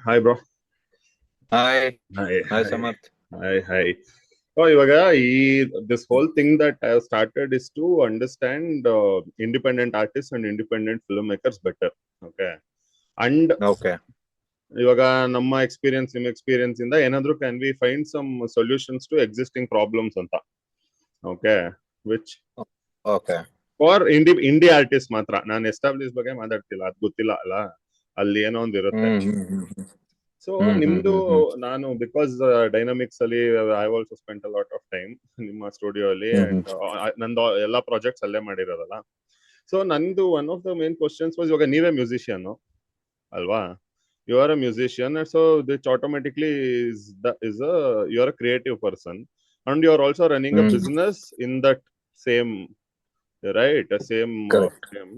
Hi, bro. Hi, Hi, hi hi, Samarth. hi, hi. ಇವಾಗ this whole thing that I have started is to understand independent artists and independent filmmakers better. Okay. And Okay. ಇವಾಗ ನಮ್ಮ experience ನಿಮ್ಮ experience ಇಂದ ಏನಾದ್ರು can we find some solutions to existing problems ಅಂತ. Okay. Which Okay. For indie artist ಮಾತ್ರ, ನಾನು establish ಬಗ್ಗೆ ಮಾತಾಡ್ತಿಲ್ಲ, ಅದು ಗೊತ್ತಿಲ್ಲ ಅಲ್ಲ, ಅಲ್ಲಿ ಏನೋ ಒಂದು ಇರುತ್ತೆ. Mm-hmm. ಸೊ ನಿಮ್ದು, Mm-hmm. ನಾನು ಬಿಕಾಸ್ ಡೈನಾಮಿಕ್ಸ್ ಅಲ್ಲಿ I also spent a lot of time ನಿಮ್ಮ ಸ್ಟುಡಿಯೋ ಅಲ್ಲಿ, Mm-hmm. ಅಂಡ್ ನಂದು ಎಲ್ಲಾ ಪ್ರಾಜೆಕ್ಟ್ಸ್ ಅಲ್ಲೇ ಮಾಡಿರೋದಲ್ಲ. ಸೊ ನಂದು one of the main questions was, ಇವಾಗ ನೀವೇ ಮ್ಯೂಸಿಷಿಯನ್ ಅಲ್ವಾ? You are a musician, so which automatically is you are a creative person, and you are also running a Mm-hmm. Business in that same, right? Same Correct. same.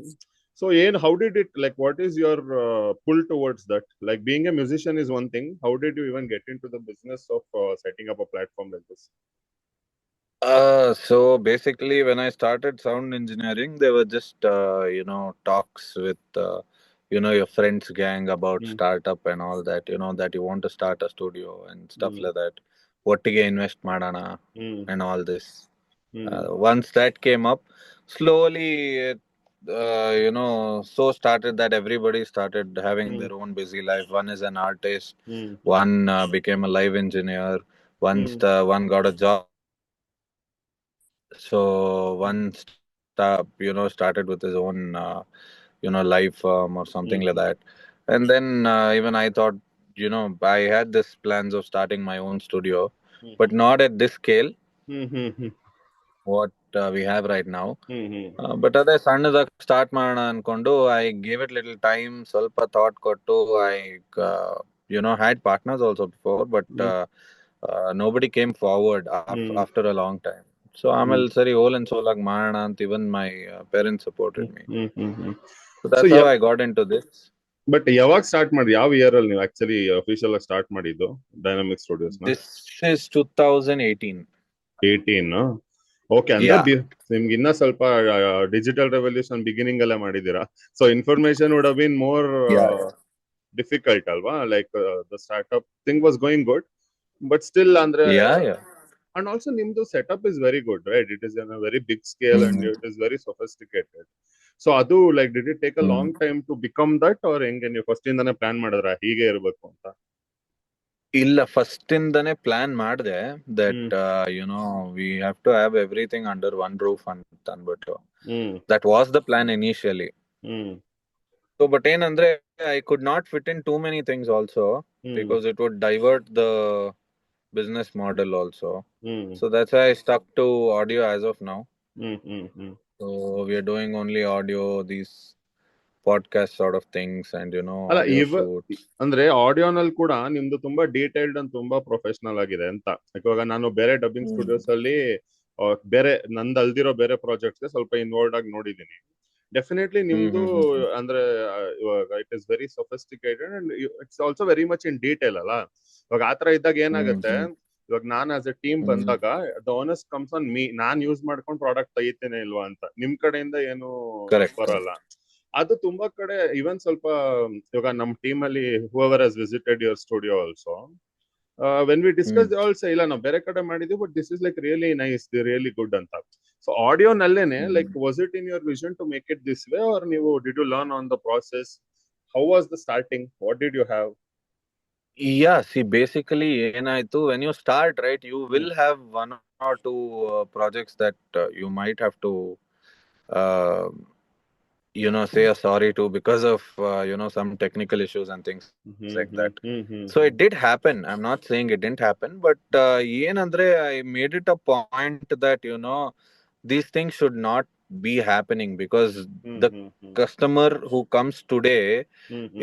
So how did it, like, what is your pull towards that? Like, being a musician is one thing, how did you even get into the business of setting up a platform like this? So basically, when I started sound engineering, there were just talks with your friends gang about Mm, startup and all that. That you want to start a studio and stuff mm, like that. ಒಟ್ಟಿಗೆ invest ಮಾಡೋಣ mm, and all this. mm, Once that came up, slowly, so started that everybody started having mm, their own busy life. One is an artist, mm, mm, one became a live engineer, mm, one got a job. So one started with his own, live firm or something like mm, that. And then even I thought, I had this plans of starting my own studio, but mm, not at this scale mm, mm, mm, what we have right now. mm, but ಅದೇ ಸಣ್ಣದಾಗಿ start ಮಾಡೋಣ ಅನ್ಕೊಂಡು I gave it little time, ಸ್ವಲ್ಪ thought ಕೊಟ್ಟು I had partners also before, but mm, nobody came forward mm, after a long time. So mm, ಆಮೇಲೆ ಸರಿ whole and soul ಆಗಿ ಮಾಡೋಣ ಅಂತ even my parents mm, supported me. mm, mm, mm. So So that's how I got in to this. But ಯಾವಾಗ start ಮಾಡಿ, ಯಾವ year ಅಲ್ಲಿ ನೀವು ಆಕ್ಚುಲಿ ಅಫಿಷಿಯಲ್ ಆಗಿ ಸ್ಟಾರ್ಟ್ ಮಾಡಿದ್ದು ಡೈನಾಮಿಕ್ ಸ್ಟುಡಿಯೋಸ್ ನ? This is 2018. 18. ಓಕೆ, ಅಂದ್ರೆ ಯಾ. ನಿಮ್ಗೆ ಇನ್ನ ಸ್ವಲ್ಪ ಡಿಜಿಟಲ್ ರೆವಲ್ಯೂಷನ್ ಬಿಗಿನಿಂಗ್ ಅಲ್ಲೇ ಮಾಡಿದೀರಾ. So information would have been more yeah. Difficult ಅಲ್ವಾ? Like the startup thing was going good, but still ಅಂದ್ರೆ, ಯಾ. ಯಾ. ಅಂಡ್ ಆಲ್ಸೋ ನಿಮ್ದು setup is very good, right? It is an very big scale and it is very sophisticated. So ಅದು like did it take a long time to become that, or ಹೆಂಗೆ ನೀವು first ಇಂದಾನೆ plan ಮಾಡಿದ್ರ ಹೀಗೆ ಇರಬೇಕು ಅಂತ? ಇಲ್ಲ, ಫಸ್ಟ್ ಇಂದಾನೆ ಪ್ಲಾನ್ ಮಾಡಿದೆ hmm, that we have to have everything under one roof ಅಂತ ಅಂದ್ಬಿಟ್ಟು. Hmm, that was the plan initially. Hmm, so but ಏನಂದ್ರೆ I could not fit in too many things also, hmm, because it would divert the business model also. Hmm, so that's I stuck to audio as of now. Hmm, hmm, hmm. So we are doing only audio, these podcast sort of things and ಅಲ್ಲ, audio shoots. ಅಂದ್ರೆ ಆಡಿಯೋನಲ್ಲಿ ಕೂಡ ನಿಮ್ದು ತುಂಬಾ detailed and ತುಂಬಾ professional ಆಗಿದೆ ಅಂತ. ಇವಾಗ ನಾನು ಬೇರೆ ಡಬ್ಬಿಂಗ್ ಸ್ಟುಡಿಯೋಸ್ ಅಲ್ಲಿ ಬೇರೆ ನಂದು ಅಲ್ದಿರೋ ಬೇರೆ ಪ್ರಾಜೆಕ್ಟ್ಸ್ ಗೆ ಸ್ವಲ್ಪ ಇನ್ವಾಲ್ವ್ ಆಗಿ ನೋಡಿದೀನಿ. ಡೆಫಿನೆಟ್ಲಿ ಹ್ಮ್ ನಿಮ್ದು ಹ್ಮ್ ಹ್ಮ್ ಹ್ಮ್ ಅಂದ್ರೆ ಇವಾಗ it is very sophisticated and it's also very much in detail ಅಲ್ಲ. ಇವಾಗ ಆತರ ಇದ್ದಾಗ ಹ್ಮ್ ಏನಾಗುತ್ತೆ, ಹ್ಮ್ ಇವಾಗ ನಾನು ಆಸ್ ಎ ಟೀಮ್ ಹ್ಮ್. ಬಂದಾಗ the ಓನಸ್ comes on me, non use ಮಾಡ್ಕೊಂಡು ಪ್ರಾಡಕ್ಟ್ ತೆಗಿತೇನೆ ಇಲ್ವಾ ಅಂತ. ನಿಮ್ ಕಡೆಯಿಂದ ಏನು ಕರೆಕ್ಟ್, ಬರಲ್ಲ. ಕರೆಕ್ಟ್. ಅದು ತುಂಬಾ ಕಡೆ ಇವನ್ ಸ್ವಲ್ಪ, ಇವಾಗ ನಮ್ ಟೀಮ್ ಅಲ್ಲಿ whoever has visited your studio also, when we discuss hmm also, ಇಲ್ಲ ನಾವು ಬೇರೆ ಕಡೆ ಮಾಡಿದ್ವಿ but this is like really nice, really good ಅಂತ. ಸೊ ಆಡಿಯೋನಲ್ಲೇನೆ, hmm. Like was it in your vision to make it this way, or ನೀವು did you learn on the process? How was the starting, what did you have? Yeah, see, basically, ಏನಾಯ್ತು, when you start, right, you will have one or two projects that you might have to, uh, say a sorry to because of, some technical issues and things like that. So it did happen. I'm not saying it didn't happen, but ಏನಂದ್ರೆ I made it a point that, these things should not be happening, because the customer who comes today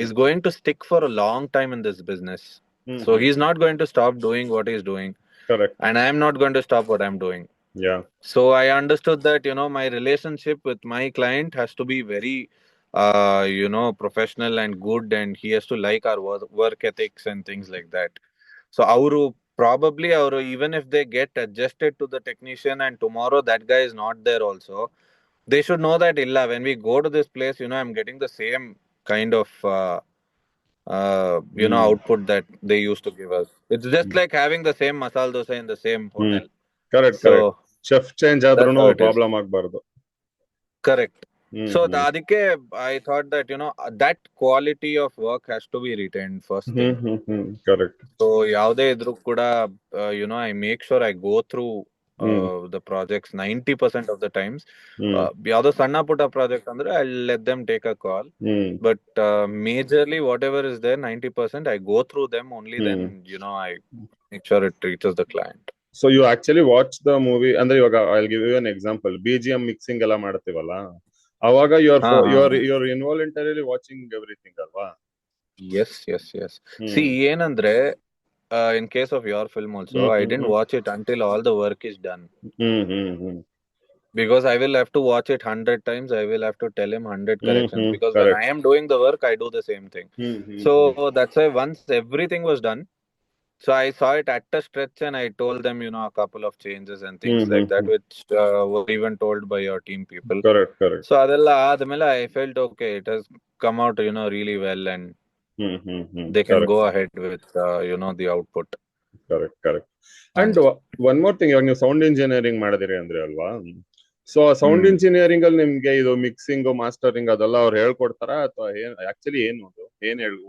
is going to stick for a long time in this business. So he's not going to stop doing what he's doing, correct. and I'm not going to stop what I'm doing. Yeah. So I understood that, my relationship with my client has to be very, professional and good, and he has to like our work ethics and things like that. So our even if they get adjusted to the technician and tomorrow that guy is not there also, they should know that illa when we go to this place, I'm getting the same kind of output that they used to give us. It's just like having the same masala dosa in the same hotel. Correct So chef change that's ಆದ್ರೂ how it is. Problem ಆಗ್ಬಾರ್ದು. Correct. So ಅದಕ್ಕೆ I thought that that quality of work has to be retained first thing. Correct. So ಯಾವುದೇ ಇದ್ರೂ ಕೂಡ I make sure I go through the projects 90% of the times. ಯಾವ್ದೋ ಸಣ್ಣ ಪುಟ್ಟ project ಅಂದ್ರೆ I let them take a call. But majorly whatever is there 90% I go through them only. Then I make sure it reaches the client. So you actually watch the movie ಅಂದ್ರೆ ಇವಾಗ I give you an example, BGM mixing ಎಲ್ಲ ಮಾಡ್ತೀವಲ್ಲ, ಅವಾಗ you are involuntarily watching everything ಅಲ್ವಾ? Yes. See, ಏನಂದ್ರೆ in case of your film also, I didn't watch it until all the work is done. Because I will have to watch it 100 times. I will have to tell him 100 corrections. Because when I am doing the work, I do the same thing. So that's why once everything was done, so I saw it at a stretch and I told them, a couple of changes and things like that, which were even told by your team people. Correct. So ಅದೆಲ್ಲ ಆದ್ಮೇಲೆ I felt okay, it has come out, really well, and they can go ahead with, the output. Correct. And one more thing, ಇವಾಗ ನೀವು sound engineering ಮಾಡಿದಿರಿ ಅಂದ್ರೆ ಅಲ್ವಾ, so sound engineering ಅಲ್ಲಿ ನಿಮ್ಗೆ ಇದು ಮಿಕ್ಸಿಂಗ್ ಮಾಸ್ಟರಿಂಗ್ ಅದೆಲ್ಲ ಅವ್ರು ಹೇಳ್ಕೊಡ್ತಾರಾ ಅಥವಾ ಆಕ್ಚುಲಿ ಏನು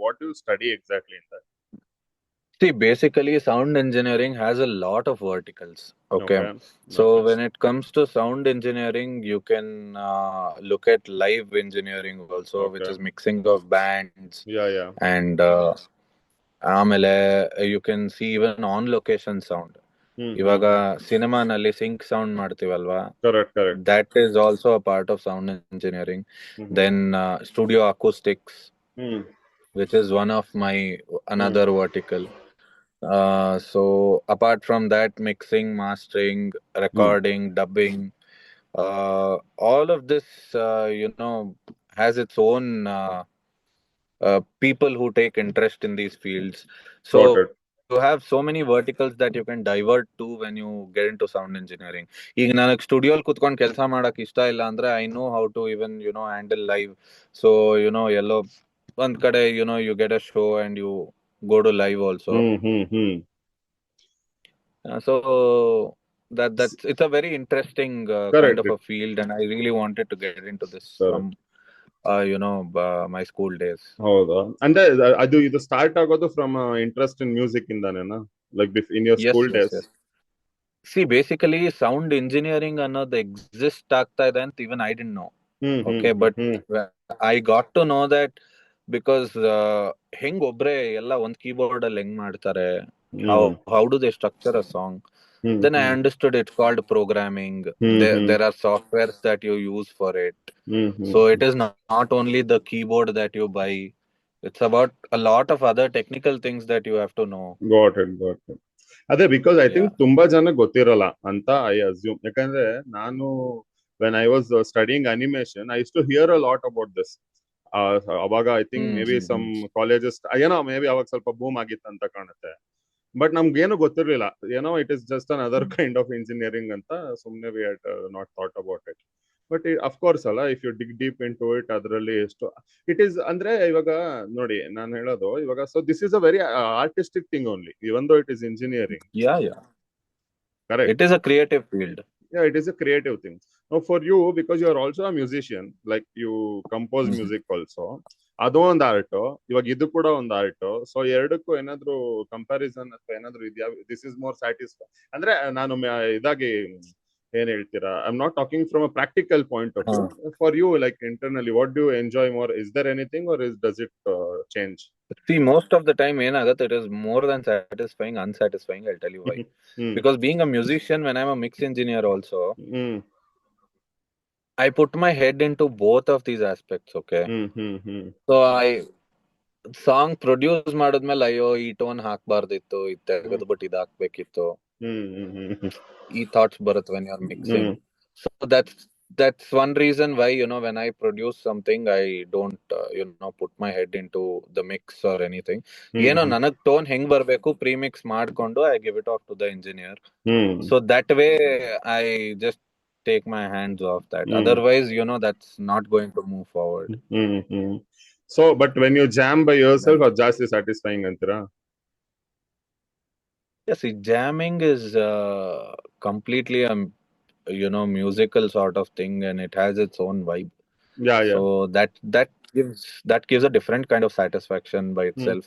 ವಾಟ್ ಯು ಸ್ಟಡಿ ಎಕ್ಸಾಕ್ಟ್ಲಿ ಅಂತ? See, basically, sound engineering has a lot of verticals. Okay. So when it comes to sound engineering, you can look at live engineering also, which is mixing of bands. Yeah. And you can see even on location sound. ಇವಾಗ ಸಿನಿಮಾನಲ್ಲಿ sync sound ಮಾಡ್ತೀವಲ್ವಾ, that is also a part of sound engineering. Then studio acoustics, which is one of my another vertical. So apart from that, mixing, mastering, recording, dubbing, all of this has its own people who take interest in these fields. So you have so many verticals that you can divert to when you get into sound engineering. ಈಗ ನನಗೆ ಸ್ಟುಡಿಯೋಲ್ ಕುತ್ಕೊಂಡು ಕೆಲಸ ಮಾಡಕ್ ಇಷ್ಟ ಇಲ್ಲ ಅಂದ್ರೆ I know how to even handle live. So ಎಲ್ಲೋ ಒಂದ್ ಕಡೆ you get a show and you go to live also. So that's it's a very interesting kind of a field, and I really wanted to get into this from my school days. ಹೌದಾ? ಅಂದ್ರೆ ಅದು ಇದು start ಆಗೋದು from interest in music ಇಂದಾನೇನಾ, like in your school days? See, basically sound engineering ಅನ್ನೋದು exist ಆಗ್ತಾ ಇದೆ ಅಂತ even I didn't know. Okay, but I got to know that because ಹೆಂಗ್ ಒಬ್ರೆ ಎಲ್ಲ ಒಂದ್ ಕೀಬೋರ್ಡ್ ಅಲ್ಲಿ ಹೆಂಗ್ ಮಾಡ್ತಾರೆ, how do they structure a song. Then I understood it's called programming. There are softwares that you use for it. So it is not only the keyboard that you buy. It's about a lot of other technical things that you have to know. Got it. ಅದೇ because I think ತುಂಬಾ ಜನ ಗೊತ್ತಿರಲ್ಲ ಅಂತ I assume. ಯಾಕಂದ್ರೆ ನಾನು when I was studying animation I use to hear a lot about this. ಅವಾಗ I think maybe some colleges maybe ಅವಾಗ ಸ್ವಲ್ಪ ಬೂಮ್ ಆಗಿತ್ತು ಅಂತ ಕಾಣುತ್ತೆ. ಬಟ್ ನಮ್ಗೇನು ಗೊತ್ತಿರ್ಲಿಲ್ಲ, it is just another kind of engineering ಅಂತ ಸುಮ್ನೆ we had not thought about it. But of course ಅಲ್ಲ, if you dig deep in to it, ಅದರಲ್ಲಿ ಎಷ್ಟು ಇಟ್ ಈಸ್ ಅಂದ್ರೆ ಇವಾಗ ನೋಡಿ ನಾನು ಹೇಳೋದು ಇವಾಗ, so this is a very artistic thing only, even though it is engineering. Correct. It is a creative field. Yeah, it is a creative thing. Now for you, because you are also a musician, like you compose music also, ಅದು ಒಂದು art, ಇವಾಗ ಇದು ಕೂಡ ಒಂದು art. So ಎರಡಕ್ಕೂ ಏನಾದ್ರು comparison ಅಥವಾ ಏನಾದ್ರು ಇದೆಯಾ? ದಿಸ್ ಇಸ್ ಮೋರ್ ಸ್ಯಾಟಿಸ್ಫೈ ಅಂದ್ರೆ ನಾನು ಇದಾಗಿ ಏನ್ ಹೇಳ್ತೀರಾ? I am not talking from a practical point of view. For you, like internally, what do you enjoy more? Is there anything, or does it change? See, most of the time ಏನಾಗುತ್ತೆ, it is more than satisfying, unsatisfying. I'll tell you why. Because being a musician, when I'm a mix engineer also, I put my head into both of these aspects. Okay. So I song produce ಮಾಡಿದ್ಮೇಲೆ ಅಯ್ಯೋ ಈ tone ಹಾಕ್ಬಾರ್ದಿತ್ತು, ಇದು ತೆಗೆದ್ಬಿಟ್ಟು ಇದು ಹಾಕ್ಬೇಕಿತ್ತು, ಈ thoughts ಬರುತ್ತೆ when you're mixing. So that's one reason why when I produce something, I don't put my head into the mix or anything. ನನಗ್ tone ಹೆಂಗ್ ಬರ್ಬೇಕು ಪ್ರೀಮಿಕ್ಸ್ ಮಾಡ್ಕೊಂಡು I give it off to the engineer. So that way I just take my hands off that. Otherwise that's not going to move forward. So but when you jam by yourself ಅದು ಜಾಸ್ತಿ satisfying ಅಂತೀರಾ? Yeah, see, jamming is completely a musical sort of thing, and it has its own vibe. Yeah, yeah. So that gives a different kind of satisfaction by Hmm. itself.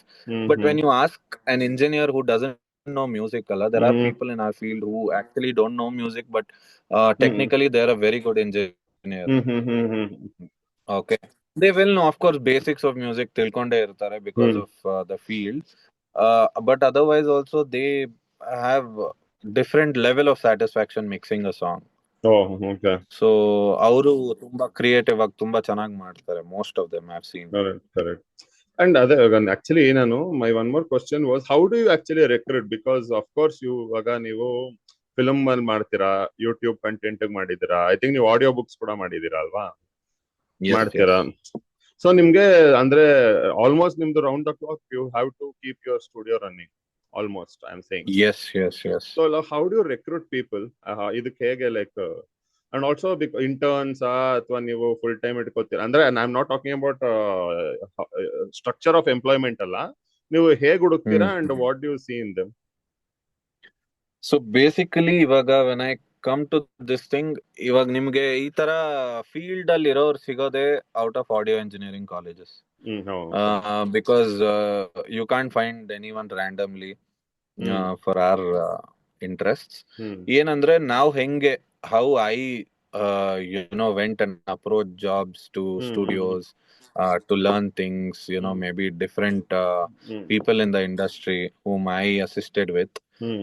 But when Mm-hmm. you ask an engineer who doesn't know music, Allah, there are Mm-hmm. people in our field who actually don't know music, but Mm-hmm. technically they're a very good engineer. Mm-hmm. Okay, they will know, of course, basics of music tilkonde irtare because Mm. of the field. But otherwise, also they have different level of satisfaction mixing a song. Oh, okay. So ಅವರು ತುಂಬಾ creative ಆಗಿ ತುಂಬಾ ಚೆನ್ನಾಗಿ ಮಾಡ್ತಾರೆ. Most of them have seen. Correct, correct. And other actually, ನಾನು my one more question was, how do you actually recruit? Because of course ಇವಾಗ ನೀವು film ಅಲ್ಲಿ ಮಾಡ್ತೀರಾ, ಯೂಟ್ಯೂಬ್ ಕಂಟೆಂಟ್ ಮಾಡಿದೀರಾ, ಐ ಥಿಂಕ್ ನೀವು ಆಡಿಯೋ ಬುಕ್ಸ್ ಕೂಡ ಮಾಡಿದೀರಾ ಅಲ್ವಾ? ಮಾಡ್ತೀರಾ? ಸೊ ನಿಮ್ಗೆ ಅಂದ್ರೆ ಆಲ್ಮೋಸ್ಟ್ ನಿಮ್ದು round the clock you have to keep your studio running almost, I am saying. Yes. So how do you recruit people? ಇದಕ್ಕೆ ಹೇಗೆ ಲೈಕ್ ಅಂಡ್ ಆಲ್ಸೋ ಇಂಟರ್ನ್ಸ್ ಅಥವಾ ನೀವು ಫುಲ್ ಟೈಮ್ ಇಟ್ಕೋತೀರಾ? ಅಂದ್ರೆ I am not talking about structure of employment ಅಲ್ಲ, ನೀವು ಹೇಗೆ ಹುಡುಕ್ತೀರಾ and what do you see in them? So basically ಇವಾಗ when I come to this thing, ಇವಾಗ ನಿಮ್ಗೆ ಈ ತರ ಫೀಲ್ಡ್ ಅಲ್ಲಿ ಇರೋರು ಸಿಗೋದೆ out of audio engineering colleges. Because you can't find anyone randomly for our interests. ಏನಂದ್ರೆ ನಾವು ಹೆಂಗೆ how I went and approached jobs to studios to learn things, maybe different people in the industry whom I assisted with.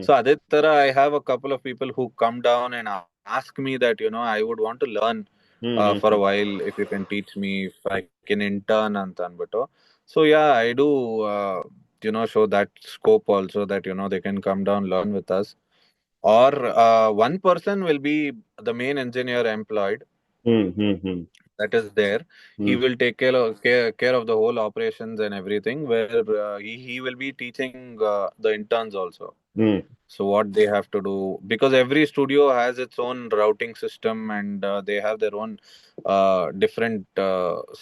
So adhe tara I have a couple of people who come down and ask me that I would want to learn for a while, if you can teach me, if I can intern anta anbittu. So yeah, I do show that scope also, that they can come down, learn with us. Or one person will be the main engineer employed that is there. He will take care of the whole operations and everything, where he will be teaching the interns also. So what they have to do, because every studio has its own routing system, and they have their own different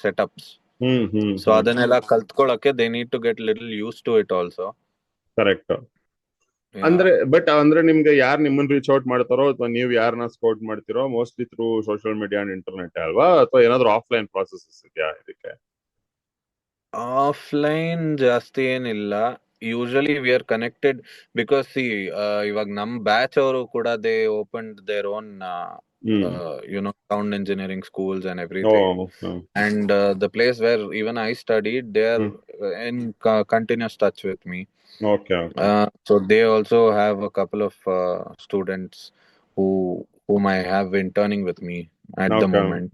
setups. So adanella kaltkolake they need to get little used to it also. Correct. ಅಂದ್ರೆ but ಅಂದ್ರೆ ನಿಮ್ಗೆ ಯಾರು ನಿಮ್ಮನ್ನ reach out ಮಾಡ್ತಾರೋ ಅಥವಾ ನೀವು ಯಾರನ್ನ scout ಮಾಡ್ತಿರೋ, mostly through social media and internet ಅಲ್ವಾ, ಅಥವಾ ಏನಾದ್ರು ಆಫ್ಲೈನ್ ಪ್ರಾಸೆಸಸ್ ಇದೆಯಾ ಇದಕ್ಕೆ? ಆಫ್ಲೈನ್ ಜಾಸ್ತಿ ಏನಿಲ್ಲ. Usually we are connected because ಇವಾಗ ನಮ್ ಬ್ಯಾಚ್ ಅವರು ಕೂಡ they opened their own sound engineering schools and everything. And the place where even I studied, they are in continuous touch with me. Okay. So they also have a couple of students whom I have interning with me at the moment.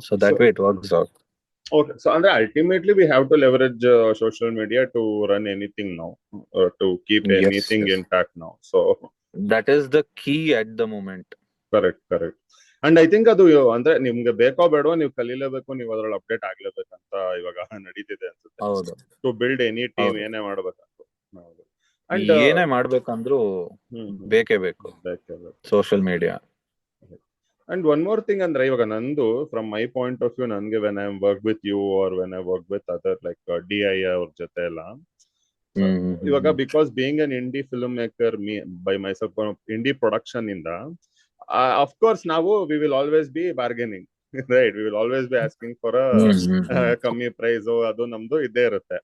So that way it works out. Okay, so and ultimately we have to leverage social media to run anything now, to keep anything intact now. So that is the key at the moment. Correct. And I think ಅದು ಅಂದ್ರೆ ನಿಮ್ಗೆ ಬೇಕೋ ಬೇಡವೋ ನೀವು ಕಲೀಲೇಬೇಕು, ನೀವು ಅದ್ರಲ್ಲಿ update ಆಗ್ಲೇಬೇಕಂತ ಇವಾಗ ನಡೀತಿದೆ ಅನ್ಸುತ್ತೆ. ಹೌದು. ಟು ಬಿಲ್ಡ್ ಎನಿ ಟೀಮ್ ಏನೇ ಮಾಡ್ಬೇಕಂತ, ಏನೇ ಮಾಡ್ಬೇಕಂದ್ರೂ ಬೇಕೇ ಬೇಕು social media. And one more thing ಅಂದ್ರೆ ಇವಾಗ ನಂದು from my point of view, ನನ್ಗೆ when I work with you or when I work with other like DI ಅವ್ರ ಜೊತೆ ಎಲ್ಲ, ಇವಾಗ because being an indie filmmaker by myself, indie production ಇಂದ of course ನಾವು we will always be bargaining, right? We will always be asking for ಕಮ್ಮಿ price, ಅದು ನಮ್ದು ಇದ್ದೇ ಇರುತ್ತೆ.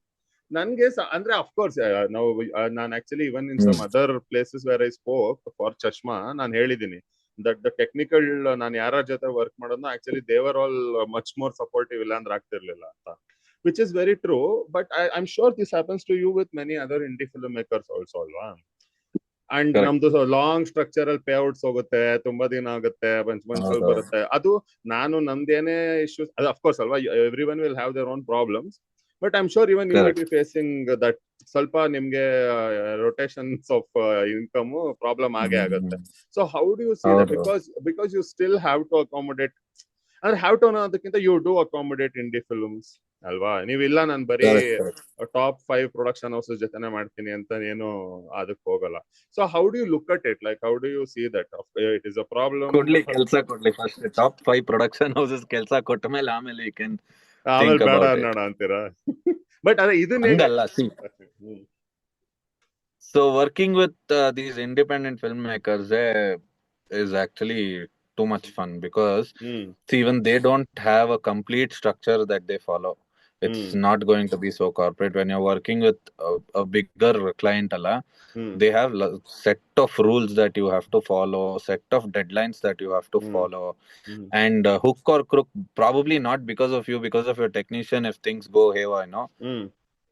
ನನ್ಗೆ ಅಂದ್ರೆ ಅಫ್ ಕೋರ್ಸ್ ನಾವು ನಾನು actually even in some other places where I spoke for ಚಶ್ಮಾ, ನಾನು ಹೇಳಿದೀನಿ ದಟ್ ದ ಟೆಕ್ನಿಕಲ್ ನಾನು ಯಾರ ಜೊತೆ ವರ್ಕ್ ಮಾಡೋದನ್ನ ಆಕ್ಚುಲಿ ದೇವರ್ ಆಲ್ ಮಚ್ ಮೋರ್ ಸಪೋರ್ಟಿವ್, ಇಲ್ಲ ಅಂದ್ರೆ ಆಗ್ತಿರ್ಲಿಲ್ಲ ಅಂತ, which is very true. But I am sure this happens to you with many other indie film makers also ಅಲ್ವಾ? ಅಂಡ್ ನಮ್ದು ಲಾಂಗ್ ಸ್ಟ್ರಕ್ಚರಲ್ ಪೇ ಔಟ್ಸ್ ಹೋಗುತ್ತೆ, ತುಂಬಾ ದಿನ ಆಗುತ್ತೆ, ಮಂತ್ಸಲ್ಲಿ ಬರುತ್ತೆ. ಅದು ನಾನು ನಮ್ದೇನೇ ಇಶ್ಯೂಸ್, ಅದು ಅಫ್ಕೋರ್ಸ್ ಅಲ್ವಾ, every one will have their own problems, but I am sure even you will be facing that. ಸ್ವಲ್ಪ ನಿಮ್ಗೆ ರೊಟೇಷನ್ಸ್ ಆಫ್ ಇನ್ಕಮ್ ಪ್ರಾಬ್ಲಮ್ ಆಗೇ ಆಗುತ್ತೆ. So how do you see that? Because you still have to accommodate, ಅಂದ್ರೆ have to ಅನ್ನೋದಕ್ಕಿಂತ you do accommodate indie films ಅಲ್ವಾ? ನೀವಿಲ್ಲ ನಾನು ಬರೀ ಟಾಪ್ 5 ಪ್ರೊಡಕ್ಷನ್ ಹೌಸಸ್ ಜೊತೆನೆ ಮಾಡ್ತೀನಿ ಅಂತ ಏನು ಅದಕ್ಕೆ ಹೋಗಲ್ಲ. So how do you look at it? Like how do you see that it is a problem? ಕೆಲಸ ಕೊಡ್ಲಿ ಫಸ್ಟ್, ಟಾಪ್ 5 ಪ್ರೊಡಕ್ಷನ್ ಹೌಸಸ್ ಕೆಲಸ ಕೊಟ್ಟ ಮೇಲೆ ಆಮೇಲೆ ಯು ಕ್ಯಾನ್ ಆಮೇಲೆ ಬೇಡ about it. ಅನ್ನೋಣ ಅಂತೀರಾ? ಬಟ್ ಅದೇ ಇದನ್ನ ಹಂಗಲ್ಲ, see. Hmm So working with these independent filmmakers is actually too much fun, because hmm see, even they don't have a complete structure that they follow. It's hmm not going to be so corporate. When you're working with a bigger client, hmm they have set of rules that you have to follow, set of deadlines that you have to hmm follow, hmm and hook or crook, probably not because of you, because of your technician, if things go haywire, hmm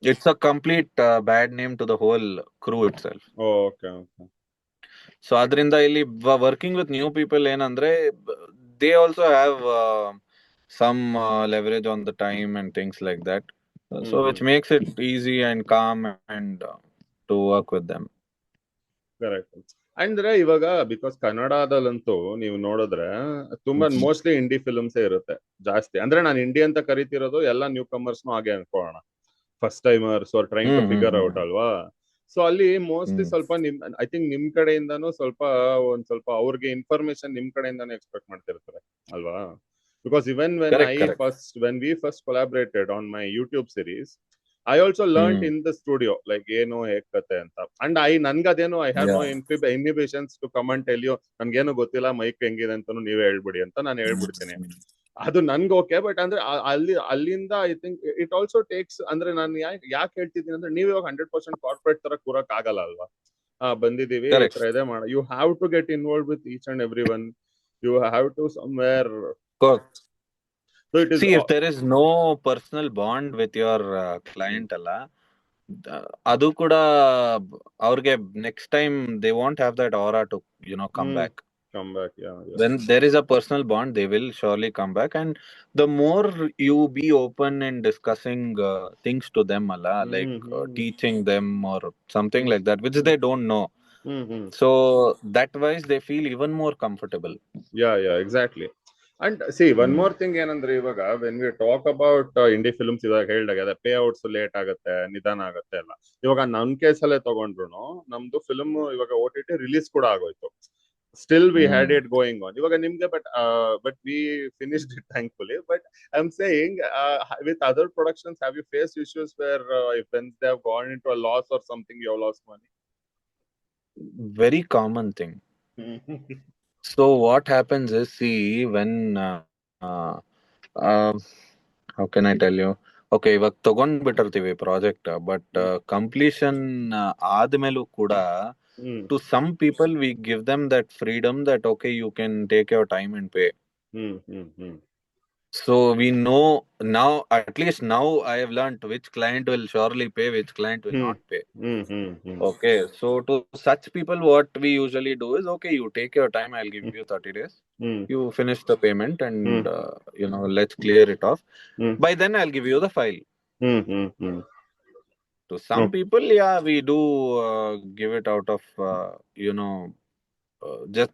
it's a complete bad name to the whole crew itself. Okay okay so ಅದರಿಂದ ಇಲ್ಲಿ working with new people ಏನಂದ್ರೆ, they also have some leverage on the time and things like that. So which makes it easy and calm and to work with them. Correct. ಅಂದ್ರೆ ಇವಾಗ because ಕನ್ನಡದಲ್ಲಂತೂ ನೀವು ನೋಡಿದ್ರೆ ತುಂಬಾ mostly ಇಂಡಿ ಫಿಲ್ಮ್ಸೇ ಇರುತ್ತೆ ಜಾಸ್ತಿ. ಅಂದ್ರೆ ನಾನು ಇಂಡಿ ಅಂತ ಕರಿತಿರೋದು ಎಲ್ಲ ನ್ಯೂ ಕಮರ್ಸ್ನು ಹಾಗೆ ಅನ್ಕೋಣ, first timers are trying to figure out ಅಲ್ವಾ. ಸೊ ಅಲ್ಲಿ ಮೋಸ್ಟ್ಲಿ ಸ್ವಲ್ಪ ನಿಮ್ ಐ ಥಿಂಕ್ ನಿಮ್ ಕಡೆಯಿಂದಾನು ಸ್ವಲ್ಪ ಒಂದ್ ಸ್ವಲ್ಪ ಅವ್ರಿಗೆ ಇನ್ಫಾರ್ಮೇಶನ್ ನಿಮ್ ಕಡೆಯಿಂದಾನು ಎಕ್ಸ್ಪೆಕ್ಟ್ ಮಾಡ್ತಿರ್ತಾರೆ ಅಲ್ವಾ. Because even when we first collaborated on my YouTube series, I also learned in the studio, like ಏನು ಹೇಗ್ ಕತೆ ಅಂತ. ಅಂಡ್ ನನ್ಗದೇನು I have no inhibitions to come and tell you, ನನ್ಗೇನು ಗೊತ್ತಿಲ್ಲ ಮೈಕ್ ಹೆಂಗಿದೆ ಅಂತಾನು ನೀವೇ ಹೇಳ್ಬಿಡಿ ಅಂತ ನಾನು ಹೇಳ್ಬಿಡ್ತೀನಿ. ಅದು ನನ್ಗೆ ಓಕೆ. ಬಟ್ ಅಂದ್ರೆ ಅಲ್ಲಿಂದ I think it also takes, ಅಂದ್ರೆ ನಾನು ಯಾಕೆ ಹೇಳ್ತಿದ್ದೀನಿ ಅಂದ್ರೆ, ನೀವು ಇವಾಗ 100% ಕಾರ್ಪೊರೇಟ್ ತರ ಕೂರಕ್ ಆಗಲ್ಲ ಅಲ್ವಾ. ಬಂದಿದೀವಿ ಈ ತರ ಇದೆ ಮಾಡ, you have to get involve with each and every one. You have to somewhere. So see, if there is no personal bond with your client ಅದು ಕೂಡ ಅವ್ರಿಗೆ next time they won't have that aura to come back. Yeah. When there is a personal bond, they will surely come back. And the more you be open in discussing things to them, like teaching them or something like that, which they don't know. So that wise they feel even more comfortable. Yeah, exactly. And see one more thing ಏನಂದ್ರೆ, ಇವಾಗ when we talk about indie films, ಇವಾಗ ಹೇಳ್ದಾಗ pay outs late ಆಗುತ್ತೆ, ನಿಧಾನ ಆಗುತ್ತೆ ಎಲ್ಲ. ಇವಾಗ ನನ್ ಕೇಸಲ್ಲೇ ತಗೊಂಡ್ರು ನಮ್ದು ಫಿಲ್ಮ್ ಇವಾಗ OTT ರಿಲೀಸ್ ಕೂಡ ಆಗೋಯ್ತು. Still we had it going on. ಇವಾಗ ನಿಮ್ಗೆ but we finished it thankfully. But I am saying with other productions, have you face issues where if when they have gone into a loss or something, you have lost money? Very common thing. So what happens is, see, when how can I tell you? Okay, ಇವಾಗ ತಗೊಂಡ್ಬಿಟ್ಟಿರ್ತೀವಿ project, but completion ಆದ್ಮೇಲೂ ಕೂಡ to some people we give them that freedom that okay, you can take your time and pay. So we know now, at least now I have learned which client will surely pay, which client will not pay. Okay, so to such people what we usually do is, okay, you take your time, I'll give you 30 days. You finish the payment and let's clear it off. By then I'll give you the file. To some people, yeah, we do give it out of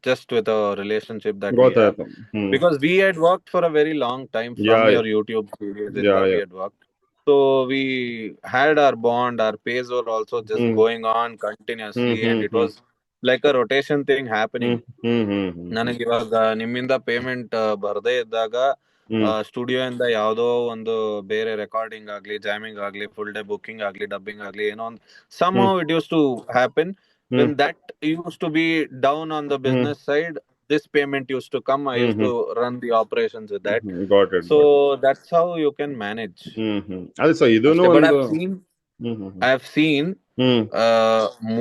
just with a relationship that we have. Because we had worked for a very long time from your YouTube series. We had worked. So we had our bond, our pays were also just going on continuously, and it was like a rotation thing happening. ನನಗೆ ಇವಾಗ ನಿಮ್ಮಿಂದ payment ಬರ್ದೇ ಇದ್ದಾಗ studio ಇಂದ ಯಾವ್ದೋ ಒಂದು ಬೇರೆ recording ಆಗ್ಲಿ, ಜಾಮಿಂಗ್ ಆಗ್ಲಿ, ಫುಲ್ ಡೇ ಬುಕಿಂಗ್ ಆಗ್ಲಿ, ಡಬ್ಬಿಂಗ್ ಆಗ್ಲಿ, ಏನೋ ಒಂದು somehow it used to happen. When that used to be down on the business side, this payment used to come. I used to run the operations with that. Got it. So that's how you can manage. Also, but I've seen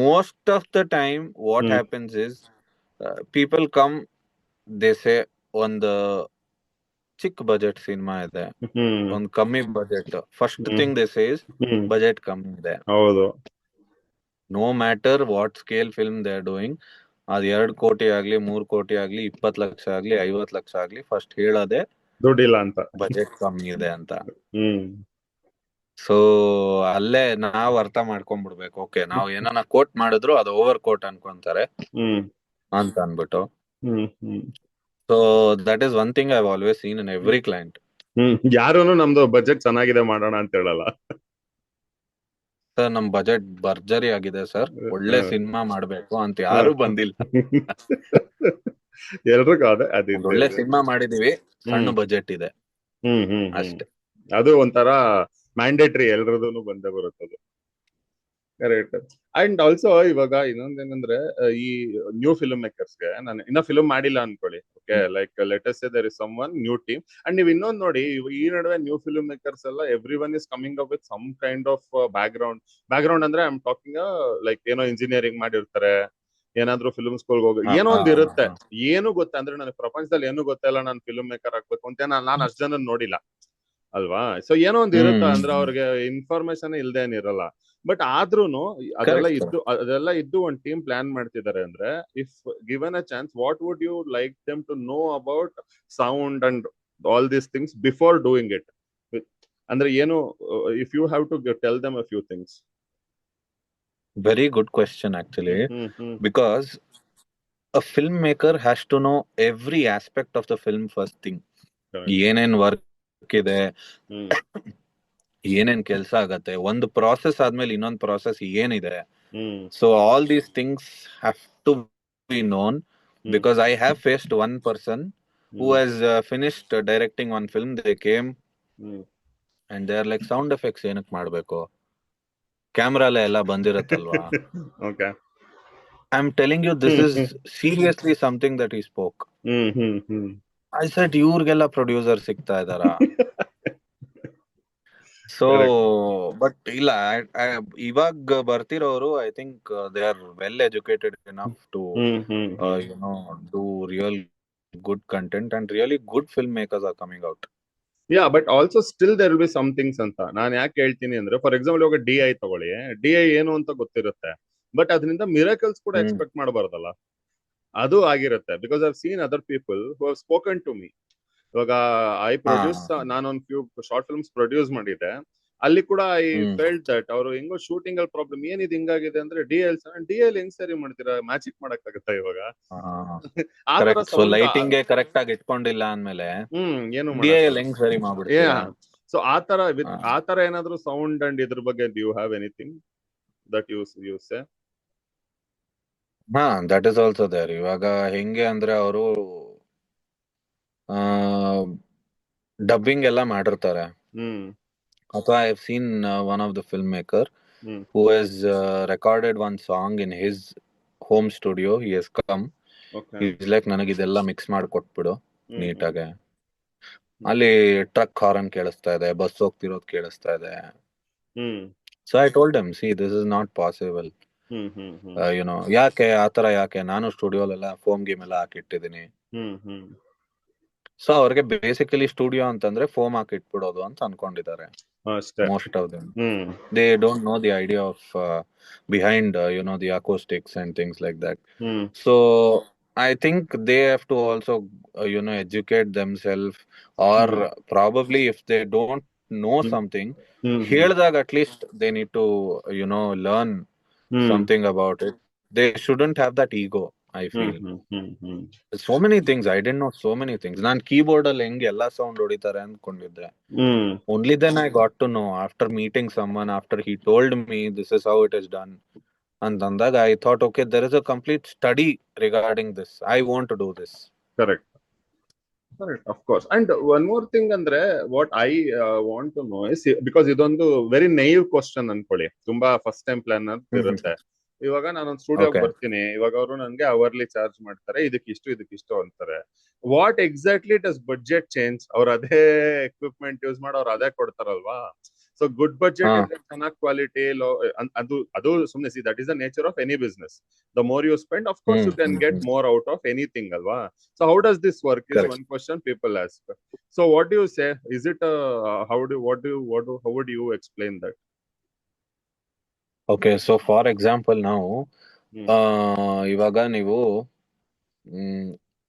most of the time what happens is, people come, they say ಒಂದು ಚಿಕ್ಕ budget cinema ಇದೆ, ಒಂದು ಕಮ್ಮಿ budget. First thing they says budget ಕಮ್ಮಿ ಇದೆ. ಹೌದು. No matter what scale film they are doing, ಅದ್ 2 ಕೋಟಿ ಆಗ್ಲಿ, 3 ಕೋಟಿ ಆಗ್ಲಿ, 20 ಲಕ್ಷ ಆಗ್ಲಿ, 50 ಲಕ್ಷ ಆಗ್ಲಿ, ಫಸ್ಟ್ ಹೇಳೋದೆ ದುಡ್ಡಿಲ್ಲ ಅಂತ, ಬಜೆಟ್ ಕಮ್ಮಿ ಇದೆ ಅಂತ. ಸೊ ಅಲ್ಲೇ ನಾವ್ ಅರ್ಥ ಮಾಡ್ಕೊಂಡ್ಬಿಡ್ಬೇಕು, ಓಕೆ ನಾವ್ ಏನಾನ ಕೋಟ್ ಮಾಡಿದ್ರು ಅದು ಓವರ್ ಕೋಟ್ ಅನ್ಕೊಂತಾರೆ ಅಂತ ಅನ್ಬಿಟ್ಟು. So that is one thing I have always seen in every client. ಯಾರೂನು ನಮ್ದು ಬಜೆಟ್ ಚೆನ್ನಾಗಿದೆ ಮಾಡೋಣ ಅಂತ ಹೇಳಲ್ಲ. ಸರ್ ನಮ್ ಬಜೆಟ್ ಭರ್ಜರಿ ಆಗಿದೆ ಸರ್, ಒಳ್ಳೆ ಸಿನಿಮಾ ಮಾಡ್ಬೇಕು ಅಂತ ಯಾರು ಬಂದಿಲ್ಲ. ಎಲ್ರಿಗೂ ಅದೇ ಒಳ್ಳೆ ಸಿನಿಮಾ ಮಾಡಿದೀವಿ, ಸಣ್ಣ ಬಜೆಟ್ ಇದೆ ಅಷ್ಟೇ. ಅದು ಒಂಥರ ಮ್ಯಾಂಡೇಟ್ರಿ ಎಲ್ರದೂ ಬಂದೇ ಬರುತ್ತದು. ಕರೆಕ್ಟ್. ಅಂಡ್ ಆಲ್ಸೋ ಇವಾಗ ಇನ್ನೊಂದೇನಂದ್ರೆ ಈ ನ್ಯೂ ಫಿಲ್ಮ್ ಮೇಕರ್ಸ್ಗೆ, ನಾನು ಇನ್ನ ಫಿಲ್ಮ್ ಮಾಡಿಲ್ಲ ಅನ್ಕೊಳ್ಳಿ, okay, like let's say there is some one new team, and ನೀವು ಇನ್ನೊಂದು ನೋಡಿ, ಈ ನಡುವೆ ನ್ಯೂ ಫಿಲ್ಮ್ ಮೇಕರ್ಸ್ ಎಲ್ಲ everyone is coming up with some kind of background ಅಂದ್ರೆ ಐ ಆಮ್ ಟಾಕಿಂಗ್ ಲೈಕ್ ಏನೋ ಇಂಜಿನಿಯರಿಂಗ್ ಮಾಡಿರ್ತಾರೆ, ಏನಾದ್ರೂ ಫಿಲ್ಮ್ ಸ್ಕೂಲ್ಗೆ ಹೋಗಿ ಏನೋ ಒಂದ್ ಇರುತ್ತೆ, ಏನು ಗೊತ್ತಾ ಅಂದ್ರೆ ನನಗೆ ಪ್ರಪಂಚದಲ್ಲಿ ಏನು ಗೊತ್ತಿಲ್ಲ, ನಾನು ಫಿಲ್ಮ್ ಮೇಕರ್ ಆಗ್ಬೇಕು ಅಂತ ನಾನು ಅಷ್ಟು ಜನ ನೋಡಿಲ್ಲ ಅಲ್ವಾ. ಸೊ ಏನೋ ಒಂದು ಇರುತ್ತ ಅಂದ್ರೆ ಅವ್ರಿಗೆ ಇನ್ಫಾರ್ಮೇಶನ್ ಇಲ್ದೇ ಏನಿರಲ್ಲ. ಬಟ್ ಆದ್ರೂನು ಅದೆಲ್ಲ ಇದ್ದು ಒಂದು ಟೀಮ್ ಪ್ಲಾನ್ ಮಾಡ್ತಿದ್ದಾರೆ ಅಂದ್ರೆ, if given a chance, what would you like them to know about sound and all these things before doing it? ಅಂದ್ರೆ ಏನು, if you have to tell them a few things. Very good question, actually, because a filmmaker has to know every aspect of the film first thing. ಏನೇನ್ work ಇದೆ, ಏನೇನ್ ಕೆಲ್ಸ ಆಗತ್ತೆ, ಒಂದು process ಆದ್ಮೇಲೆ ಇನ್ನೊಂದು ಪ್ರಾಸೆಸ್ ಏನಿದೆ. So all these things have to be known, because I have faced one person who has finished directing one film. They came and they are like, sound effects ಏನಕ್ ಮಾಡ್ಬೇಕು, ಕ್ಯಾಮ್ರಾಲೆ ಎಲ್ಲ ಬಂದಿರತ್ತಲ್ವಾ. I am telling you, this is seriously something that ಈ spoke. I said, ಇವ್ರಿಗೆಲ್ಲ producer ಸಿಗ್ತಾ ಇದಾರ? So but ಇಲ್ಲ, ಇವಾಗ ಬರ್ತಿರೋರು, I think they are well educated enough to do real good content, and really good film makers are coming out. Yeah, but also still there will be some things ಅಂತ ನಾನು ಯಾಕೆ ಹೇಳ್ತೀನಿ ಅಂದ್ರೆ, for example ಇವಾಗ DI ತಗೊಳ್ಳಿ, DI ಏನು ಅಂತ ಗೊತ್ತಿರುತ್ತೆ, ಬಟ್ ಅದರಿಂದ ಮಿರಾಕಲ್ಸ್ ಕೂಡ ಎಕ್ಸ್ಪೆಕ್ಟ್ ಮಾಡಬಾರ್ದಲ್ಲ. ಅದು ಆಗಿರುತ್ತೆ, because I've seen other people who have spoken to me. ಇವಾಗ ನಾನೊಂದು ಫ್ಯೂ ಶಾರ್ಟ್ ಫಿಲ್ಮ್ಸ್ ಪ್ರೊಡ್ಯೂಸ್ ಮಾಡಿದ್ದೆ, ಅಲ್ಲಿ ಕೂಡ ಐ ಫೆಲ್ಟ್ ದಟ್ ಅವರು ಹೆಂಗೋ ಶೂಟಿಂಗ್ ಅಲ್ಲಿ ಪ್ರಾಬ್ಲಮ್, ಏನಿದೆ ಹಿಂಗಾಗಿದೆ ಅಂದ್ರೆ, DL ಹೆಂಗ್ ಸರಿ ಮಾಡ್ತೀರಾ, ಮ್ಯಾಜಿಕ್ ಮಾಡಕ್ ಆಗುತ್ತಾ ಇವಾಗ? ಲೈಟಿಂಗ್ ಕರೆಕ್ಟ್ ಆಗಿ ಇಟ್ಕೊಂಡಿಲ್ಲ ಅಂದ್ಮೇಲೆ ಏನು ಹೆಂಗ್ ಸರಿ ಮಾಡ್ಬಿಡ್ತೀರಾ? ಸೊ ಆತರ ಏನಾದ್ರು ಸೌಂಡ್ ಅಂಡ್ ಇದ್ರ ಬಗ್ಗೆ do you have anything that you say? That is also there. ಇವಾಗ ಹೆಂಗೆ ಅಂದ್ರೆ, ಅವರು ಡಬ್ಬಿಂಗ್ ಎಲ್ಲ ಮಾಡಿರ್ತಾರೆ, ಅಥವಾ I have seen one of the film maker who has recorded one song in his home studio. He has come, he's like, ನನಗೆ ಇದೆಲ್ಲ mix ಮಾಡಿ ಕೊಟ್ಬಿಡು ನೀಟಾಗೆ. ಅಲ್ಲಿ ಟ್ರಕ್ ಹಾರನ್ ಕೇಳಿಸ್ತಾ ಇದೆ, ಬಸ್ ಹೋಗ್ತಿರೋದು ಕೇಳಿಸ್ತಾ ಇದೆ. So I told him, C, this is not possible. ಯಾಕೆ ಆತರ, ಯಾಕೆ? ನಾನು ಸ್ಟುಡಿಯೋಲೆಲ್ಲ ಫೋಮ್ ಗೇಮ್ ಎಲ್ಲ ಹಾಕಿಟ್ಟಿದ್ದೀನಿ. ಸೊ ಅವ್ರಿಗೆ ಬೇಸಿಕಲಿ ಸ್ಟುಡಿಯೋ ಅಂತಂದ್ರೆ ಫೋಮ್ ಹಾಕಿ ಇಟ್ಬಿಡೋದು ಅಂತ ಅನ್ಕೊಂಡಿದ್ದಾರೆ most of them. They don't know the idea of behind the acoustics and things like that. So I think they have to also educate themselves, or probably if they don't know something, ಹೇಳಿದಾಗ at least they need to learn something about it. They shouldn't have that ego, I feel. So many things I didn't know, so many things. ನಾನು keyboard ಅಲ್ಲಿ ಹೆಂಗೆ ಎಲ್ಲಾ sound ಹೊಡಿತಾರೆ ಅನ್ಕೊಂಡಿದ್ದೆ. Only then I got to know, after meeting someone, after he told me this is how it is done, and andag I thought, okay, there is a complete study regarding this. I want to do this. Correct, of course. And one more thing ಅಂದ್ರೆ, what I want to know is, because ಇದೊಂದು very naive question ಅನ್ಕೊಳ್ಳಿ, ತುಂಬಾ first time plan ಅಂತ ಇರುತ್ತೆ. ಇವಾಗ ನಾನೊಂದು ಸ್ಟುಡಿಯೋಗೆ ಬರ್ತೀನಿ, ಇವಾಗ ಅವರು ನನಗೆ ಅವರ್ಲಿ ಚಾರ್ಜ್ ಮಾಡ್ತಾರೆ, ಇದಕ್ಕಿಷ್ಟು ಅಂತಾರೆ. What exactly does budget change? ಅವ್ರು ಅದೇ ಎಕ್ವಿಪ್ಮೆಂಟ್ ಯೂಸ್ ಮಾಡಿ ಅವ್ರು ಅದೇ ಕೊಡ್ತಾರಲ್ವಾ? ಸೊ ಗುಡ್ ಬಡ್ಜೆಟ್ ಇದ್ರೆ ಚೆನ್ನಾಗಿ ಕ್ವಾಲಿಟಿ, ಅದು ಸುಮ್ನೆ, see, that is the nature of any business. The more you spend, of course you can get more out of anything ಅಲ್ವಾ? So how does this work is one question people ask. So what do you say? Is it how would you explain that? Okay, so for example, now ivaga ನೀವು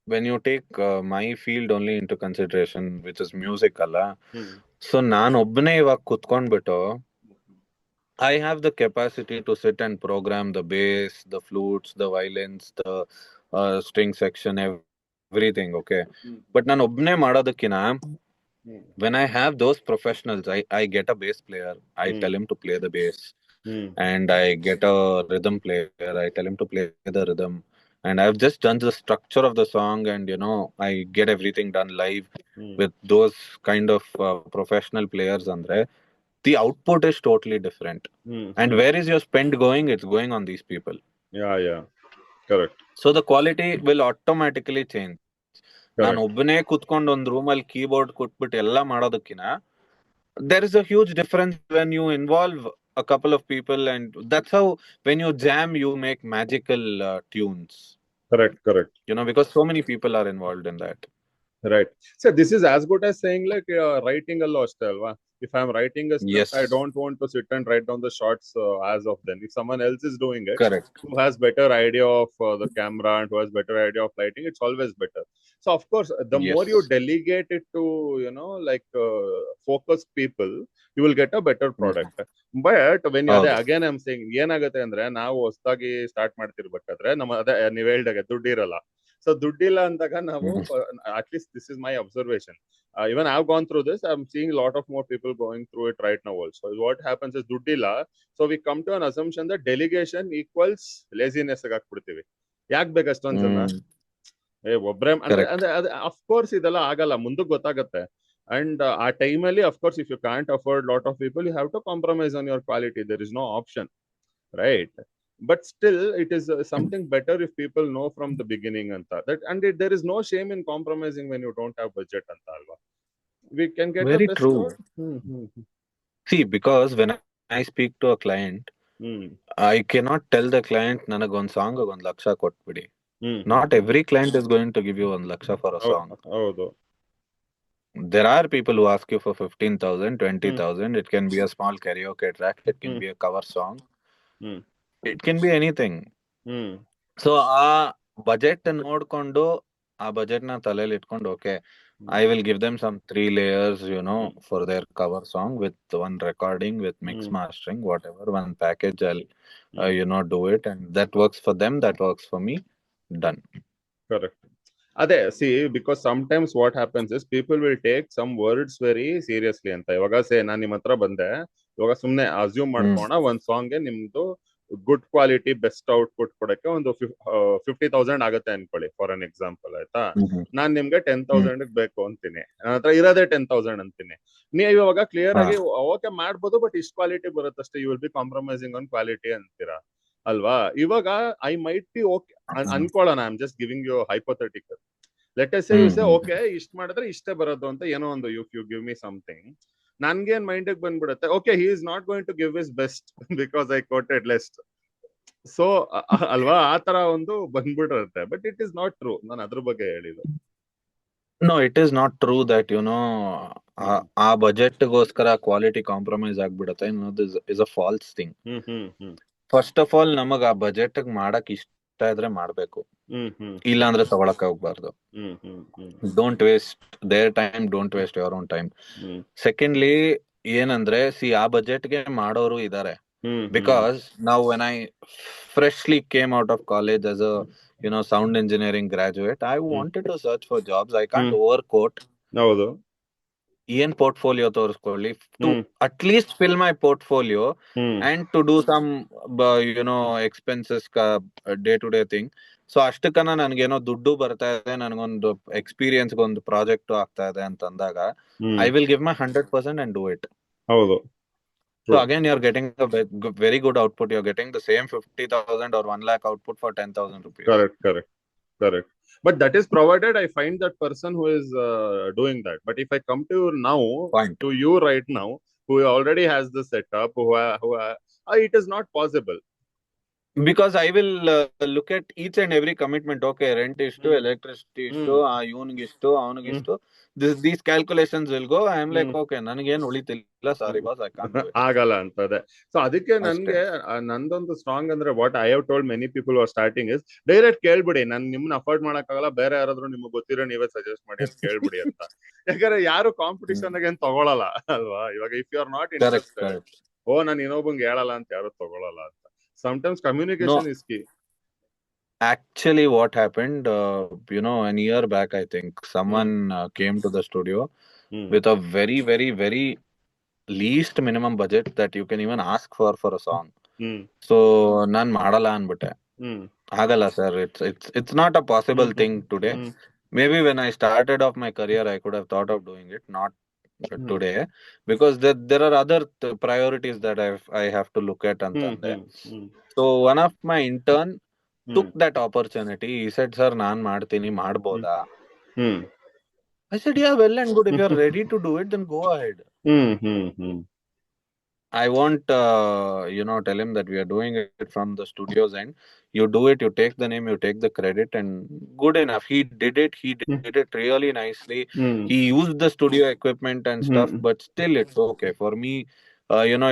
when you take my field only into consideration, which is music alla, so ನಾನು ಒಬ್ಬನೇ ಇವಾಗ ಕುತ್ಕೊಂಡ್ಬಿಟ್ಟು I have the capacity to sit and program the bass, the flutes, the violins, the string section, everything, okay? But ನಾನು ಒಬ್ಬನೇ ಮಾಡೋದಕ್ಕಿಂತ, when I have those professionals, I get a bass player, I tell him to play the bass, and I get a rhythm player, I tell him to play the rhythm, and I've just done the structure of the song, and I get everything done live Hmm. with those kind of professional players, andre the output is totally different. Hmm. And where is your spend going? It's going on these people. Yeah. Correct. So the quality will automatically change. ನಾನು Correct. ಒಬ್ಬನೇ ಕುತ್ಕೊಂಡು ಒಂದು ರೂಮಲ್ಲಿ keyboard ಕೊಟ್ಬಿಟ್ಟು ಎಲ್ಲ ಮಾಡೋದಕ್ಕಿಂತ there is a huge difference when you involve a couple of people, and that's how when you jam you make magical tunes, Correct. because so many people are involved in that. Right. So this is as good as saying like writing a lost alva. If I'm writing a script, Yes, I don't want to sit and write down the shots as of then. If someone else is doing it, correct. who has better idea of the camera and who has better idea of lighting, it's always better. So of course, the more you Yes. delegate it to like focused people, you will get a better product. But when you ಹೌದು. again I'm saying ಏನಾಗುತ್ತೆ ಅಂದ್ರೆ ನಾವು ಹೊಸದಾಗಿ start ಮಾಡ್ತಿರ್ಬೇಕಾದ್ರೆ ನಮ್ಮ ಅದೇ ನೀವು ಹೇಳ್ದಾಗೆ ದುಡ್ಡಿರಲ್ಲ. So ದುಡ್ಡಿಲ್ಲ ಅಂದಾಗ ನಾವು at least this is my observation. Even I've gone through this. I'm seeing a lot of more people going through it right now also. What happens is duddilla. So we come to an assumption that delegation equals laziness ಆಗ್ಬಿಡ್ತೀವಿ. ಯಾಕೆ ಬೇಕಷ್ಟೊಂದ್ ಜನ ಒಬ್ರೆ ಅಂದ್ರೆ ಅಂದ್ರೆ of course ಇದೆಲ್ಲ ಆಗಲ್ಲ, ಮುಂದಕ್ಕೆ ಗೊತ್ತಾಗತ್ತೆ. And ಆ ಟೈಮಲ್ಲಿ of course if you can't afford lot of people you have to compromise on your quality. There is no option, right? But still it is something better if people know from the beginning anta that, and there is no shame in compromising when you don't have budget anta alva. We can get Very the best true. out. See, because when I speak to a client, I cannot tell the client ನನಗೆ ಒಂದು song ಒಂದು ಲಕ್ಷ ಕೊಟ್ಬಿಡಿ. Not every client is going to give you 1 lakh for a song. ಹೌದು. There are people who ask you for 15,000, 20,000. It can be a small karaoke track. It can be a cover song. It can be anything. So ಆ budget ನೋಡ್ಕೊಂಡು ಆ budget ನ ತಲೆಯಲ್ಲಿ ಇಟ್ಕೊಂಡು, okay, I will give them some 3 layers, for their cover song with one recording, with mix mastering, whatever, one package. I'll, do it, and that works for them. That works for me. Done. Correct. ಅದೇ see because sometimes what happens is people will take some words very seriously ಅಂತ. ಇವಾಗ ನಾನು ನಿಮ್ಮ ಹತ್ರ ಬಂದೆ, ಇವಾಗ ಸುಮ್ನೆ assume ಮಾಡ್ಕೋಣ ಒಂದ್ ಸಾಂಗ್ಗೆ ನಿಮ್ದು ಗುಡ್ ಕ್ವಾಲಿಟಿ ಬೆಸ್ಟ್ ಔಟ್ಪುಟ್ ಕೊಡಕ್ಕೆ ಒಂದು 50,000 ಆಗುತ್ತೆ ಅನ್ಕೊಳ್ಳಿ, ಫಾರ್ ಅನ್ ಎಕ್ಸಾಂಪಲ್, ಆಯ್ತಾ? ನಾನ್ ನಿಮ್ಗೆ 10,000 ಬೇಕು ಅಂತೀನಿ, ನನ್ನ ಹತ್ರ ಇರೋದೇ 10,000 ಅಂತೀನಿ. ನೀವು ಇವಾಗ ಕ್ಲಿಯರ್ ಆಗಿ ಓಕೆ ಮಾಡ್ಬೋದು, ಬಟ್ ಇಷ್ಟು ಕ್ವಾಲಿಟಿ ಬರುತ್ತಷ್ಟೇ, you will be compromising on quality ಅಂತೀರಾ ಅಲ್ವಾ? ಇವಾಗ ಐ ಮೈಟ್ ಬಿ ಓಕೆ ಅನ್ಕೊಳ್ಳೋಣ, I am just giving you hypothetical. Let us say you say okay ಇಷ್ಟ ಮಾಡಿದ್ರೆ ಇಷ್ಟೇ ಬರೋದು ಅಂತ ಏನೋ ಒಂದು, ಯು ಗಿವ್ ಮಿ ಸಮಥಿಂಗ್, ನನ್ಗೇನ್ ಮೈಂಡ್ ಬಂದ್ಬಿಡುತ್ತೆ, okay he is not going to give his best because I quoted less. So ಅಲ್ವಾ, ಆ ತರ ಒಂದು ಬಂದ್ಬಿಟ್ಟಿರುತ್ತೆ. But it is not true. ನಾನು ಅದ್ರ ಬಗ್ಗೆ ಹೇಳಿದ್ದು. No, it is not true that ಆ ಬಜೆಟ್ಗೋಸ್ಕರ ಕ್ವಾಲಿಟಿ ಕಾಂಪ್ರಮೈಸ್ ಆಗ್ಬಿಡುತ್ತೆ ಅನ್ನೋದು is a false thing. First of all ನಮಗ್ ಆ ಬಜೆಟ್ ಮಾಡಕ್ ಇಷ್ಟ ಇದ್ರೆ ಮಾಡ್ಬೇಕು, ಇಲ್ಲ ಅಂದ್ರೆ ತಗೊಳಕ್ ಹೋಗ್ಬಾರ್ದು. Don't waste there time, don't waste your own time. Secondly ಏನಂದ್ರೆ, ಆ ಬಜೆಟ್ಗೆ ಮಾಡೋರು ಇದಾರೆ. Because now when I freshly came out of college as a sound engineering graduate, I wanted to search for jobs. I can't overquote. ಹೌದು. ಏನ್ portfolio ತೋರಿಸ್ಕೊಳ್ಳಿ to at least fill my portfolio and to do some expenses day to day thing. So ಅಷ್ಟಕ್ಕನ ನನ್ಗೇನೋ ದುಡ್ಡು ಬರ್ತಾ ಇದೆ, ನನಗೊಂದು experience ಒಂದು ಪ್ರಾಜೆಕ್ಟ್ ಆಗ್ತಾ ಇದೆ ಅಂತಂದಾಗ I will give my 100% and do it. ಹೌದು. So again, you're getting a very good output. You're getting the same 50,000 or 1 lakh output for 10,000 rupees. Correct. But that is provided I find that person who is doing that. But if I come to now, to you right now, who already has the setup, it is not possible. Because I will look at each and every commitment. Okay, rent ಇಷ್ಟು, electricity ಇಷ್ಟು, ಇವನಿಗಿಷ್ಟು, ಅವನಿಗಿಷ್ಟು. These calculations will go. I am like, okay, ನನಗೇನು ಉಳಿತಿಲ್ಲ, sorry boss, I can't do it. ಆಗಲ್ಲ ಅಂತದೆ. So ಅದಕ್ಕೆ ನನ್ಗೆ ನಂದೊಂದು strong ಅಂದ್ರೆ, what I have told many people are starting is, direct ಕೇಳ್ಬಿಡಿ, ನನ್ ನಿಮ್ನ ಅಫೋರ್ಡ್ ಮಾಡಕ್ಕಾಗಲ್ಲ, ಬೇರೆ ಯಾರಾದ್ರೂ ನಿಮ್ಗೆ ಗೊತ್ತಿರೋ ನೀವೇ ಸಜೆಸ್ಟ್ ಮಾಡಿ ಅಂತ ಕೇಳ್ಬಿಡಿ ಅಂತ. ಯಾಕಂದ್ರೆ ಯಾರು ಕಾಂಪಿಟಿಷನ್ ಏನ್ ತಗೊಳಲ್ಲ ಅಲ್ವಾ? ಇವಾಗ if you are not interested, ನಾನು ಇನ್ನೊಬ್ಬಂಗೆ ಹೇಳಲ್ಲ ಅಂತ ಯಾರು ತಗೊಳಲ್ಲ ಅಂತ. Sometimes communication is key. Actually, what happened, an year back, I think, someone came to the studio with a very, very, very least minimum budget that you can even ask for a song. So, nan ಮಾಡಲ್ಲ ಅನ್ಬಿಟ್ಟೆ. ಹ್ಮ್ ಆಗಲ್ಲ sir. It's not a possible hmm thing today. Hmm Maybe when I started off my career, I could have thought of doing it, not hmm today, because there are other priorities that I have to look at ಹ್ಮ್ ಅಂತಂದೆ. ಹ್ಮ್ ಹ್ಮ್ So one of my intern hmm took that opportunity. He said, "Sir, ನಾನ್ ಮಾಡ್ತೀನಿ, ಹ್ಮ್ ಮಾಡ್ಬೋದಾ?" ಹ್ಮ್ I said, "Yeah, well and good. If you're hmm ready to do it, then go ahead." Hmm hmm hmm I won't, tell him that we are doing it from the studio's end. You do it, you take the name, you take the credit, and good enough. He did it. He did it really nicely. Hmm He used the studio equipment and stuff, hmm but still, it's okay for me.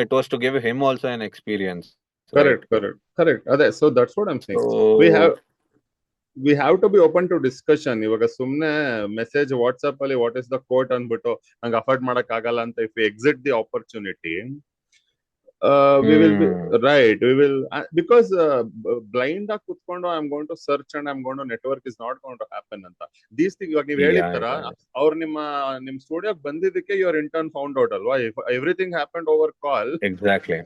It was to give him also an experience, right? Correct ಅದೇ. So that's what I'm saying. We have So, we have to be open to discussion. ಇವಾಗ ಸುಮ್ನೆ message WhatsApp ಅಲ್ಲಿ what is the quote ಅಂದ್ಬಿಟ್ಟು ನಂಗೆ afford ಮಾಡಕ್ ಆಗಲ್ಲ ಅಂತ if exit the opportunity, we will be hmm, right. We will because blind ಆಗಿ ಕುತ್ಕೊಂಡು I am going to search and I am going to network is not going to happen ಅಂತ. These thing ಇವಾಗ ನೀವು yeah, ಹೇಳಿರ್ತಾರ, yeah. ಅವ್ರು ನಿಮ್ ಸ್ಟುಡಿಯೋಗೆ ಬಂದಿದ್ದಕ್ಕೆ ಯುವರ್ ಇಂಟರ್ನ್ ಫೌಂಡ್ ಔಟ್ ಅಲ್ವಾ. Everything happened over call, Exactly.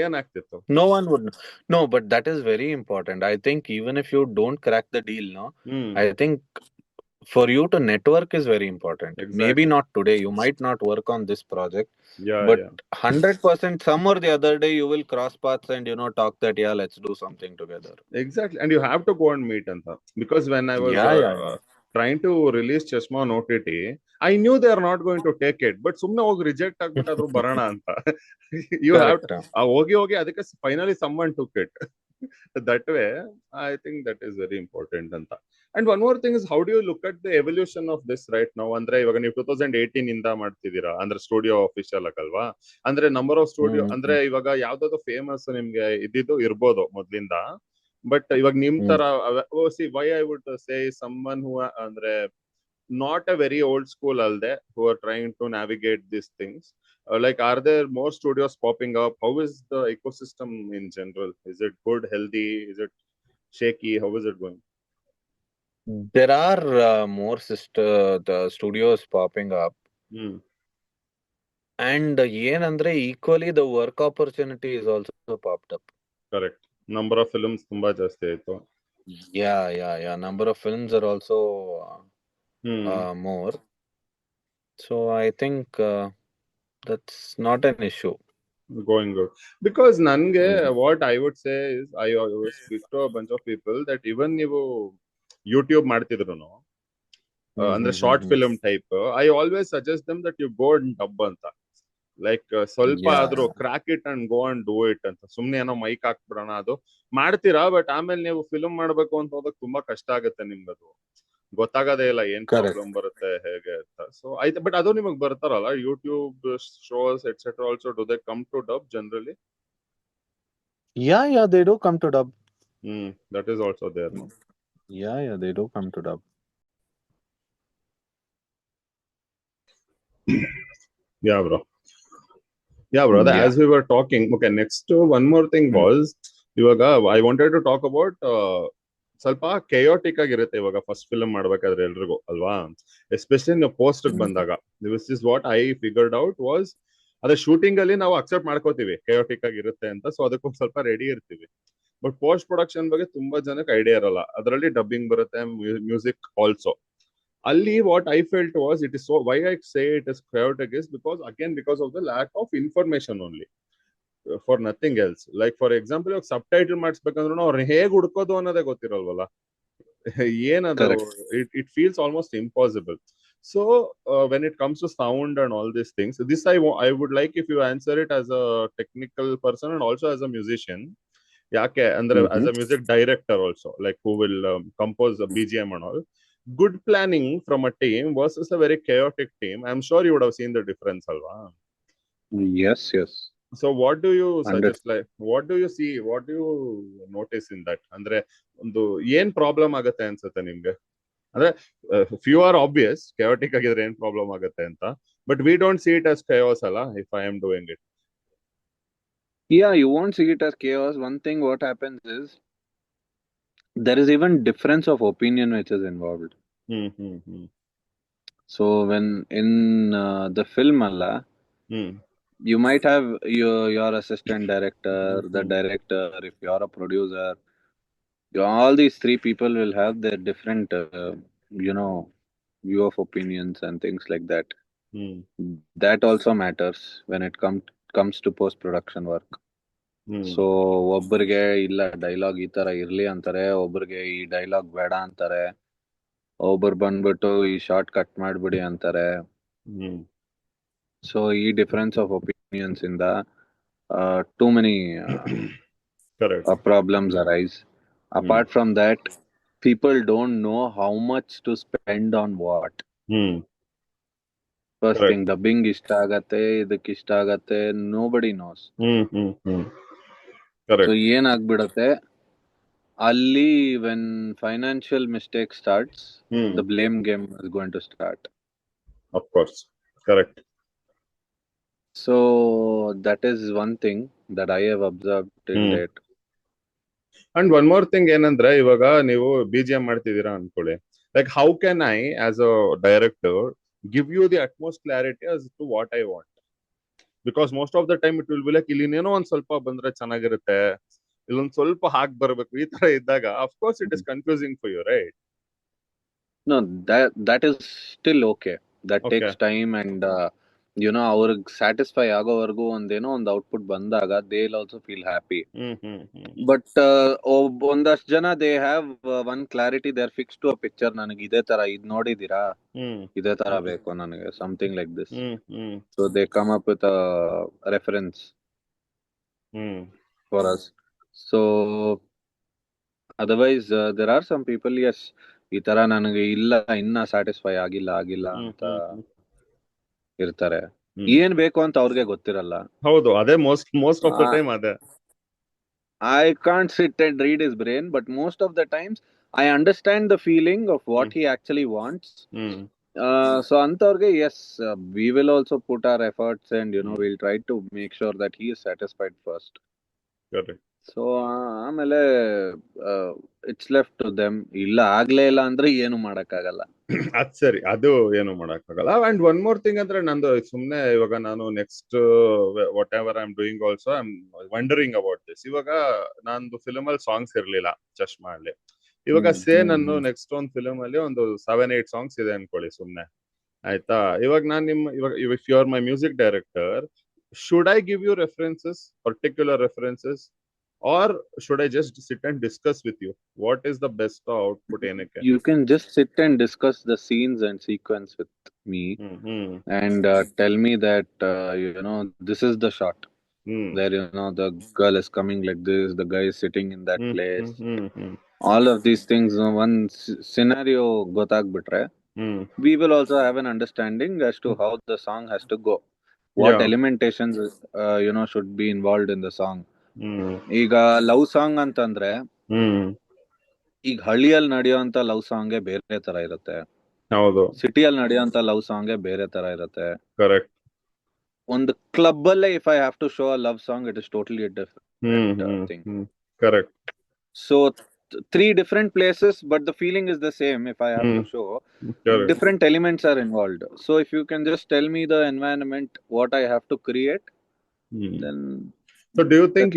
ಏನಾಗ್ತಿತ್ತು? No one would. No, but that is very important. I think even if you don't crack the deal, no, hmm I think for you to network is very important. Maybe exactly. not today, you might not work on this project, yeah but yeah 100% some or the other day you will cross paths and talk that, yeah, let's do something together. Exactly, and you have to go and meet Anta. Because when I was Yeah, yeah, yeah. trying to release Chashma on OTT, I knew they are not going to take it. But sumne ಹೋಗಿ reject ಆಗ್ಬಿಟ್ಟಾದ್ರು ಬರೋಣ ಅಂತ. You have to, Correct. ಹೋಗಿ ಅದಕ್ಕೆ finally someone took it. That way, I think that is very important ಅಂತ. And one more thing is, how do you look at the evolution of this right now? ಅಂದ್ರೆ ಇವಾಗ ನೀವು 2018 ಇಂದ ಮಾಡ್ತಿದ್ದೀರಾ ಅಂದ್ರೆ studio official ಆಗಲ್ವಾ? ಅಂದ್ರೆ ನಂಬರ್ ಆಫ್ ಸ್ಟುಡಿಯೋ Mm-hmm. ಅಂದ್ರೆ ಇವಾಗ ಯಾವ್ದಾದ್ರು ಫೇಮಸ್ ನಿಮ್ಗೆ ಇದ್ದಿದ್ದು ಇರ್ಬೋದು ಮೊದ್ಲಿಂದ, ಬಟ್ ಇವಾಗ ನಿಮ್ ತರ C why I would say summon ಹೂ ಅಂದ್ರೆ not a very old school alde who are trying to navigate these things. Like, are there more studios popping up? How is the ecosystem in general? Is it good, healthy? Is it shaky? How is it going? There are the studios popping up, Hmm. and ಏನಂದ್ರೆ equally the work opportunity is also popped up. Correct. Number of films ತುಂಬಾ ಜಾಸ್ತಿ ಆಯ್ತು. Yeah. Number of films are also more. So I think that's not an issue. Going good. Because ನನಗೆ Mm. what I would say is, I speak to a bunch of people that even ನೀವು YouTube ಮಾಡ್ತಿದ್ರು ಅಂದ್ರೆ short Mm-hmm. Film type, I always suggest them that you go and dub ಅಂತ. Like ಸ್ವಲ್ಪ ಆದ್ರೂ Yeah, crack it and go and do it ಅಂತ. ಸುಮ್ನೆ ಏನೋ mic ಹಾಕ್ಬಿಡೋಣ ಅದು ಮಾಡ್ತೀರಾ, ಬಟ್ ಆಮೇಲೆ ನೀವು ಫಿಲ್ಮ್ ಮಾಡ್ಬೇಕು ಅಂತ ಹೋದಾಗ ತುಂಬಾ ಕಷ್ಟ ಆಗುತ್ತೆ ನಿಮ್ಗದು. ಗೊತ್ತಾಗದೇ ಇಲ್ಲ ಏನ್ correct. ಪ್ರಾಬ್ಲಮ್ ಬರುತ್ತೆ ಹೇಗೆ ಅಂತ. ಸೊ ಆಯ್ತು, ಬಟ್ ಅದು ನಿಮಗ್ ಬರ್ತಾರಲ್ಲ YouTube shows etcetera also, do they come to dub generally? Yeah, they do come to dub. That is also there no. Yeah, they do come to dub. Yeah bro. Yeah, brother. Yeah. As we were talking, okay. Next, one more thing Mm. was, ಇವಾಗ I wanted to talk about ಸ್ವಲ್ಪ chaotic ಆಗಿರುತ್ತೆ ಇವಾಗ first film ಮಾಡ್ಬೇಕಾದ್ರೆ ಎಲ್ರಿಗೂ ಅಲ್ವಾ, especially ನಾವು post ಬಂದಾಗ. This is what I figured out was, ಅದೇ ಶೂಟಿಂಗ್ ಅಲ್ಲಿ ನಾವು ಅಕ್ಸೆಪ್ಟ್ ಮಾಡ್ಕೋತೀವಿ chaotic ಆಗಿರುತ್ತೆ ಅಂತ, ಸೊ ಅದಕ್ಕೊಂದು ಸ್ವಲ್ಪ ರೆಡಿ ಇರ್ತೀವಿ. ಬಟ್ ಪೋಸ್ಟ್ ಪ್ರೊಡಕ್ಷನ್ ಬಗ್ಗೆ ತುಂಬಾ ಜನಕ್ಕೆ ಐಡಿಯಾ ಇರಲ್ಲ. ಅದರಲ್ಲಿ ಡಬ್ಬಿಂಗ್ ಬರುತ್ತೆ, music also. Ali, what I felt was, it is so, why I say it is chaotic is because, again, because of the lack of information only, for nothing else. Like, for example, ಇವಾಗ subtitle ಮಾಡಿಸ್ಬೇಕಂದ್ರೂ ಅವ್ರು ಹೇಗೆ ಹುಡ್ಕೋದು ಅನ್ನೋದೇ ಗೊತ್ತಿರಲ್ವಲ್ಲ. ಏನದು, Correct. it feels almost impossible. So when it comes to sound and all these things, this I would like if you answer it as a technical person and also as a musician. ಯಾಕೆ ಅಂದ್ರೆ as Mm-hmm. a music director also, like who will compose a BGM and all. Good planning from a team versus a very chaotic team. I'm sure you would have seen the difference, alva. Yes. So what do you Under suggest? Like, what do you see? What do you notice in that? ಅಂದ್ರೆ ಒಂದು ಏನ್ problem ಆಗತ್ತೆ ಅನ್ಸುತ್ತೆ ನಿಮ್ಗೆ? ಅಂದ್ರೆ few R obvious, chaotic ಆಗಿದ್ರೆ ಏನ್ problem ಆಗತ್ತೆ ಅಂತ, but we don't see it as chaos ಅಲ್ಲ, if I am doing it. Yeah, you won't see it as chaos. One thing what happens is there is even difference of opinion which is involved. Hmm. So when in the film Allah, Hmm. you might have your assistant director, the Hmm. director, if you're a producer. all these three people will have their different, you know, view of opinions and things like that. Hmm That also matters when it comes to post production work. Hmm so ಒಬ್ಬರಿಗೆ ಇಲ್ಲ dialogue ಈ ತರ ಇರ್ಲಿ ಅಂತಾರೆ, ಒಬ್ಬರಿಗೆ ಈ dialogue ಬೇಡ ಅಂತಾರೆ, ಒಬ್ಬರು ಬಂದ್ಬಿಟ್ಟು ಈ ಶಾರ್ಟ್ ಕಟ್ ಮಾಡ್ಬಿಡಿ ಅಂತಾರೆ. ಹ್ಮ್ ಸೊ ಈ ಡಿಫರೆನ್ಸ್ ಆಫ್ ಒಪಿನಿಯನ್ಸ್ ಇಂದ too many correct problems arise. Apart from that, people don't know how much to spend on what. Hmm First Correct. thing, dubbing ಇಷ್ಟ ಆಗತ್ತೆ, ಇದಕ್ಕೆ ಇಷ್ಟ ಆಗತ್ತೆ, nobody knows. ಹ್ಮ್ ಹ್ಮ್ ಹ್ಮ್ ಸೊ ಕರೆಕ್ಟ್ ಏನಾಗ್ಬಿಡತ್ತೆ ಅಲ್ಲಿ, when financial mistake starts, hmm the blame game is going to start. of course correct. So that is one thing that I have observed till date. And one more thing ಏನಂದ್ರೆ, ಇವಾಗ ನೀವು BGM ಮಾಡ್ತಿದ್ದೀರಾ ಅನ್ಕೊಳ್ಳಿ, like how can I as a director give you the utmost clarity as to what I want? Because most of the time it will be like ಇಲ್ಲಿ ಇನ್ನೇನೋ ಒಂದ್ ಸ್ವಲ್ಪ ಬಂದ್ರೆ ಚೆನ್ನಾಗಿರುತ್ತೆ, ಇಲ್ಲೊಂದ್ ಸ್ವಲ್ಪ ಹಾಕ್ ಬರ್ಬೇಕು, ಈ ತರ ಇದ್ದಾಗ of course it is confusing for you, right? No, that is still okay. That Okay. takes time and ಅವ್ರಿಗೆ ಸ್ಯಾಟಿಸ್ಫೈ ಆಗೋವರೆಗೂ ಒಂದೇನೋ ಒಂದು ಔಟ್ಪುಟ್ ಬಂದಾಗ they will also feel happy. But ಒಂದಷ್ಟು ಜನ they have one clarity, they are fix to a picture. ನನಗೆ ಇದೇ ತರ ಇದ್ ನೋಡಿದೀರಾ, ಇದೇ ತರ ಬೇಕು ನನಗೆ, something like this. So they come up with a reference for us. So otherwise there are some people, yes, ಈ ತರ ನನಗೆ ಇಲ್ಲ, ಇನ್ನ ಸ್ಯಾಟಿಸ್ಫೈ ಆಗಿಲ್ಲ ಅಂತ ಇರ್ತಾರೆ. ಏನ್ ಬೇಕು ಅಂತ ಅವ್ರಿಗೆ ಗೊತ್ತಿರಲ್ಲ. ಹೌದು, ಅದೇ ಮೋಸ್ಟ್ ಆಫ್ ದ ಟೈಮ್ ಅದೇ. I can't sit and read his brain, but most of the times I understand the feeling of what he actually wants. So antarge, yes, we will also put our efforts and we'll try to make sure that he is satisfied first. Correct. So ಆಮೇಲೆ it's left to them. ಇಲ್ಲ ಆಗ್ಲೇ ಇಲ್ಲ ಅಂದ್ರೆ ಏನು ಮಾಡಕ್ಕಾಗಲ್ಲ. ಅದ್ ಸರಿ, ಅದು ಏನು ಮಾಡಕ್ಕಾಗಲ್ಲ. ಅಂಡ್ ಒನ್ ಮೋರ್ ಥಿಂಗ್ ಅಂದ್ರೆ, ನಂದು ಸುಮ್ನೆ ಇವಾಗ ನಾನು next what ever I am doing also I am wandering about this. ಇವಾಗ ನಂದು ಫಿಲ್ಮ್ ಅಲ್ಲಿ ಸಾಂಗ್ಸ್ ಇರ್ಲಿಲ್ಲ ಚಶ್ಮಾ ಅಲ್ಲಿ. ಇವಾಗ ನಾನು ನೆಕ್ಸ್ಟ್ ಒಂದು ಫಿಲ್ಮ್ ಅಲ್ಲಿ ಒಂದು 7-8 ಸಾಂಗ್ಸ್ ಇದೆ ಅನ್ಕೊಳ್ಳಿ ಸುಮ್ನೆ, ಆಯ್ತಾ? ಇವಾಗ ನಾನ್ ಇವಾಗ if you are my music director, should I give you references, particular references, or should I just sit and discuss with you what is the best output? You can just sit and discuss the scenes and sequence with me, and tell me that this is the shot where the girl is coming like this, the guy is sitting in that place. All of these things, one scenario gotagbitre, we will also have an understanding as to how the song has to go, what elementations should be involved in the song. ಈಗ love song ಅಂತಂದ್ರೆ, ಈಗ ಹಳ್ಳಿಯಲ್ಲಿ ನಡೆಯುವಂತ love song ಬೇರೆ ತರ ಇರುತ್ತೆ, ಸಿಟಿಯಲ್ಲಿ ನಡೆಯುವಂತ love song ಬೇರೆ ತರ ಇರುತ್ತೆ. ಕರೆಕ್ಟ್. ಒಂದು ಕ್ಲಬ್ ಅಲ್ಲೇ if I have to show a love song, it is totally different thing. Correct. So 3 different places, but the feeling is the same. If I have to show, different elements are involved. So if you can just tell me the environment, what I have to create, then. So do you think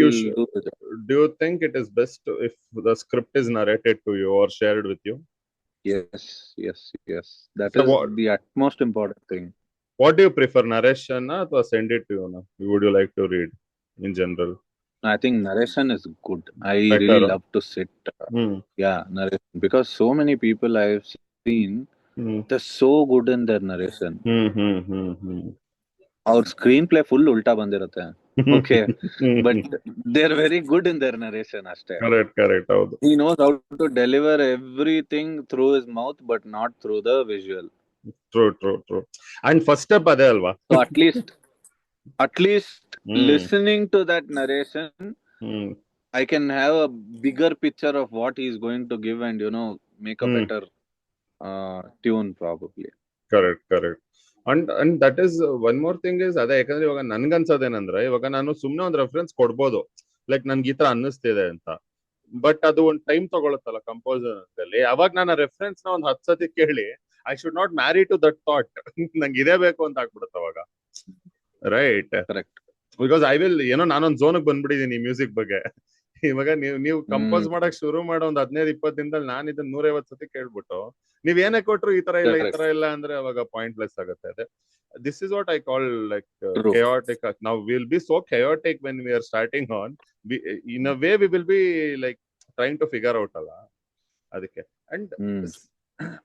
it is best if the script is narrated to you or shared with you? Yes. That is the utmost important thing. What do you prefer, narration or send it to you? Would you like to read in general? I think narration is good. I really love to sit. Narration, because so many people I have seen, they're so good in their narration. Our screenplay full ulta bandirutte. Okay, but they're very good in their narration ashte. Correct. He knows how to deliver everything through his mouth, but not through the visual. True. And first step ade alva. So at least listening to that narration, I can have a bigger picture of what he is going to give and make a better tune probably. Correct. And that is one more thing is ಅದೇ, ಯಾಕಂದ್ರೆ ಇವಾಗ ನನ್ಗನ್ಸೋದೇನಂದ್ರೆ, ಇವಾಗ ನಾನು ಸುಮ್ನೆ ಒಂದು reference ಕೊಡ್ಬೋದು, like ನನ್ಗೆ ಈ ತರ ಅನ್ನಿಸ್ತಿದೆ ಅಂತ, ಬಟ್ ಅದು ಒಂದು ಟೈಮ್ ತಗೊಳುತ್ತಲ್ಲ ಕಂಪೋಸರ್ ಅಲ್ಲಿ. ಅವಾಗ ನಾನು ರೆಫರೆನ್ಸ್ ನ ಒಂದು 10 ಸತಿ ಕೇಳಿ, I should not marry to that thought. ನಂಗೆ ಇದೇ ಬೇಕು ಅಂತ ಆಗ್ಬಿಡುತ್ತೆ ಅವಾಗ, right? Correct. Because I will ನಾನೊಂದು ಝೋನ್ಗೆ ಬಂದ್ಬಿಟ್ಟಿದೀನಿ ಮ್ಯೂಸಿಕ್ ಬಗ್ಗೆ. ಇವಾಗ ನೀವು ಕಂಪೋಸ್ ಮಾಡಕ್ ಶುರು ಮಾಡೋ ಒಂದ್ 15-20 ದಿನದಲ್ಲಿ ನಾನು ಇದನ್ನ 150 ಸತಿ ಕೇಳ್ಬಿಟ್ಟು ನೀವ್ ಏನೇ ಕೊಟ್ರು ಈ ತರ ಇಲ್ಲ ಅಂದ್ರೆ ಅವಾಗ ಪಾಯಿಂಟ್ಲೆಸ್ ಆಗುತ್ತೆ. ಅದೇ this is what I call like chaotic. Now we'll be so chaotic when we are starting on. In a way we will be like trying to figure out ಅಲ್ಲ ಅದಕ್ಕೆ.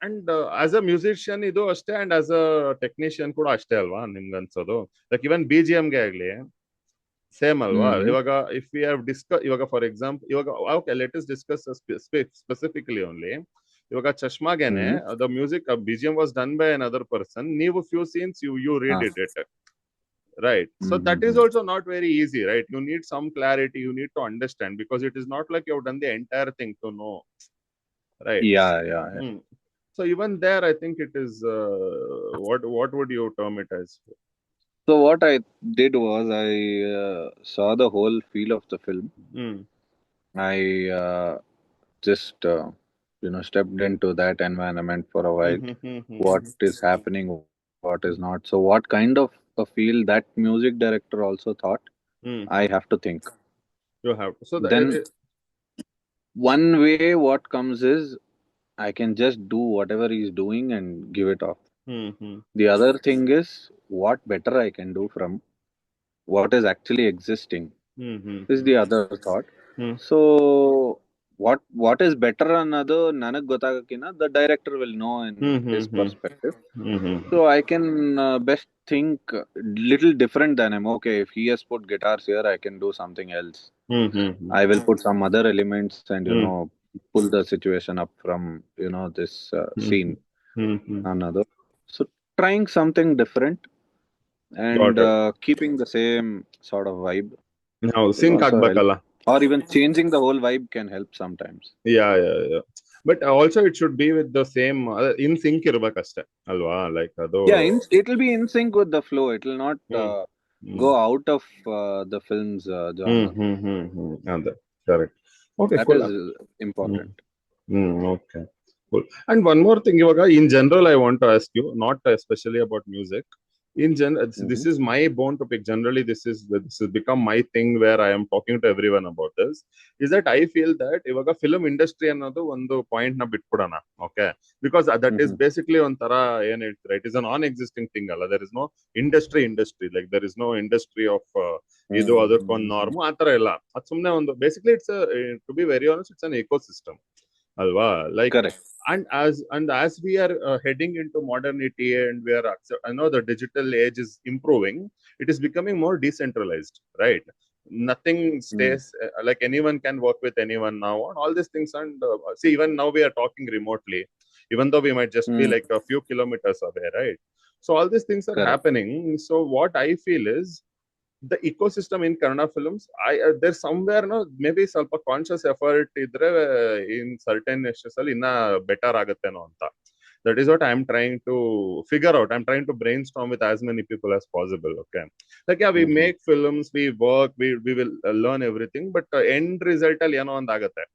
ಅಂಡ್ ಆಸ್ ಅ ಮ್ಯೂಸಿಷಿಯನ್ ಇದು ಅಷ್ಟೇ, and as a technician ಕೂಡ ಅಷ್ಟೇ ಅಲ್ವಾ ನಿಮ್ಗೆ ಅನ್ಸೋದು? Like even BGM ಗೆ ಆಗ್ಲಿ ಸೇಮ್ ಅಲ್ವಾ? ಇವಾಗ ಇಫ್ ವಿ ಹ್ಯಾವ್ ಇವಾಗ ಫಾರ್ ಎಕ್ಸಾಂಪಲ್ ಇವಾಗ okay let us discuss specifically only. ಇವಾಗ ಚಶ್ಮಾಗೆನೆ the music BGM was done by another person. ನೀವು few scenes you read it right? So that is also not very easy, right? You need some clarity, you need to understand, because it is not like you have done the entire thing to know, right? Yeah. So even there I think it is what would you term it as? So what I did was I saw the whole feel of the film. I just stepped into that environment for a while. What is happening, what is not. So what kind of a feel that music director also thought, I have to think. You have to. So then one way what comes is I can just do whatever he's doing and give it off. The other thing is what better I can do from what is actually existing is the other thought. So what is better ಅನ್ನೋದು ನನಗ್ ಗೊತ್ತಾಗಕ್ಕಿನ್ನ the director will know in his perspective. So I can best think little different than him. Okay, if he has put guitars here, I can do something else. I will put some other elements and pull the situation up from this scene. Another. So trying something different and keeping the same sort of vibe. Now sync ಆಗ್ಬೇಕಲ್ಲ, or even changing the whole vibe can help sometimes. Yeah. But also it should be with the same in sync ಇರ್ಬೇಕಷ್ಟೇ ಅಲ್ವಾ? Like ಅದು it will be in sync with the flow. It will not go out of the film's genre. ಅದೇ correct. Okay, that cool. is important. Okay, cool. And one more thing, ivaga in general I want to ask you, not especially about music. In general, this is my bone to pick. Generally, this has become my thing where I am talking to everyone about this. Is that I feel that ivaga film industry ಅನ್ನೋದು ಒಂದು point ನ ಬಿಟ್ಬಿಡೋಣ, okay? Because that is basically ಒಂಥರ ಏನ್ ಹೇಳ್ತೀರಾ, it is a non-existing thing ಅಲ್ಲ. There is no industry, like there is no industry of ಇದು ಅದಕ್ಕೊಂದು norm ಆ ತರ ಇಲ್ಲ. ಅದು ಸುಮ್ನೆ ಒಂದು basically it's to be very honest, it's an ecosystem alva, like correct. And as we are heading into modernity and we are, I know the digital age is improving, it is becoming more decentralized, right? Nothing stays like anyone can work with anyone now and all these things. And see, even now we are talking remotely, even though we might just be like a few kilometers away, right? So all these things are happening. So what I feel is the ecosystem in Kannada films, there's somewhere maybe ಸ್ವಲ್ಪ conscious effort ಇದ್ರೆ in certain issues ಅಲ್ಲಿ ಇನ್ನ better ಆಗುತ್ತೇನೋ ಅಂತ. That is what I'm trying to figure out. I'm trying to brainstorm with as many people as possible, okay? Like we make films, we work, we will learn everything, but end result ಅಲ್ಲಿ ಏನೋ ಒಂದ್ ಆಗುತ್ತೆ,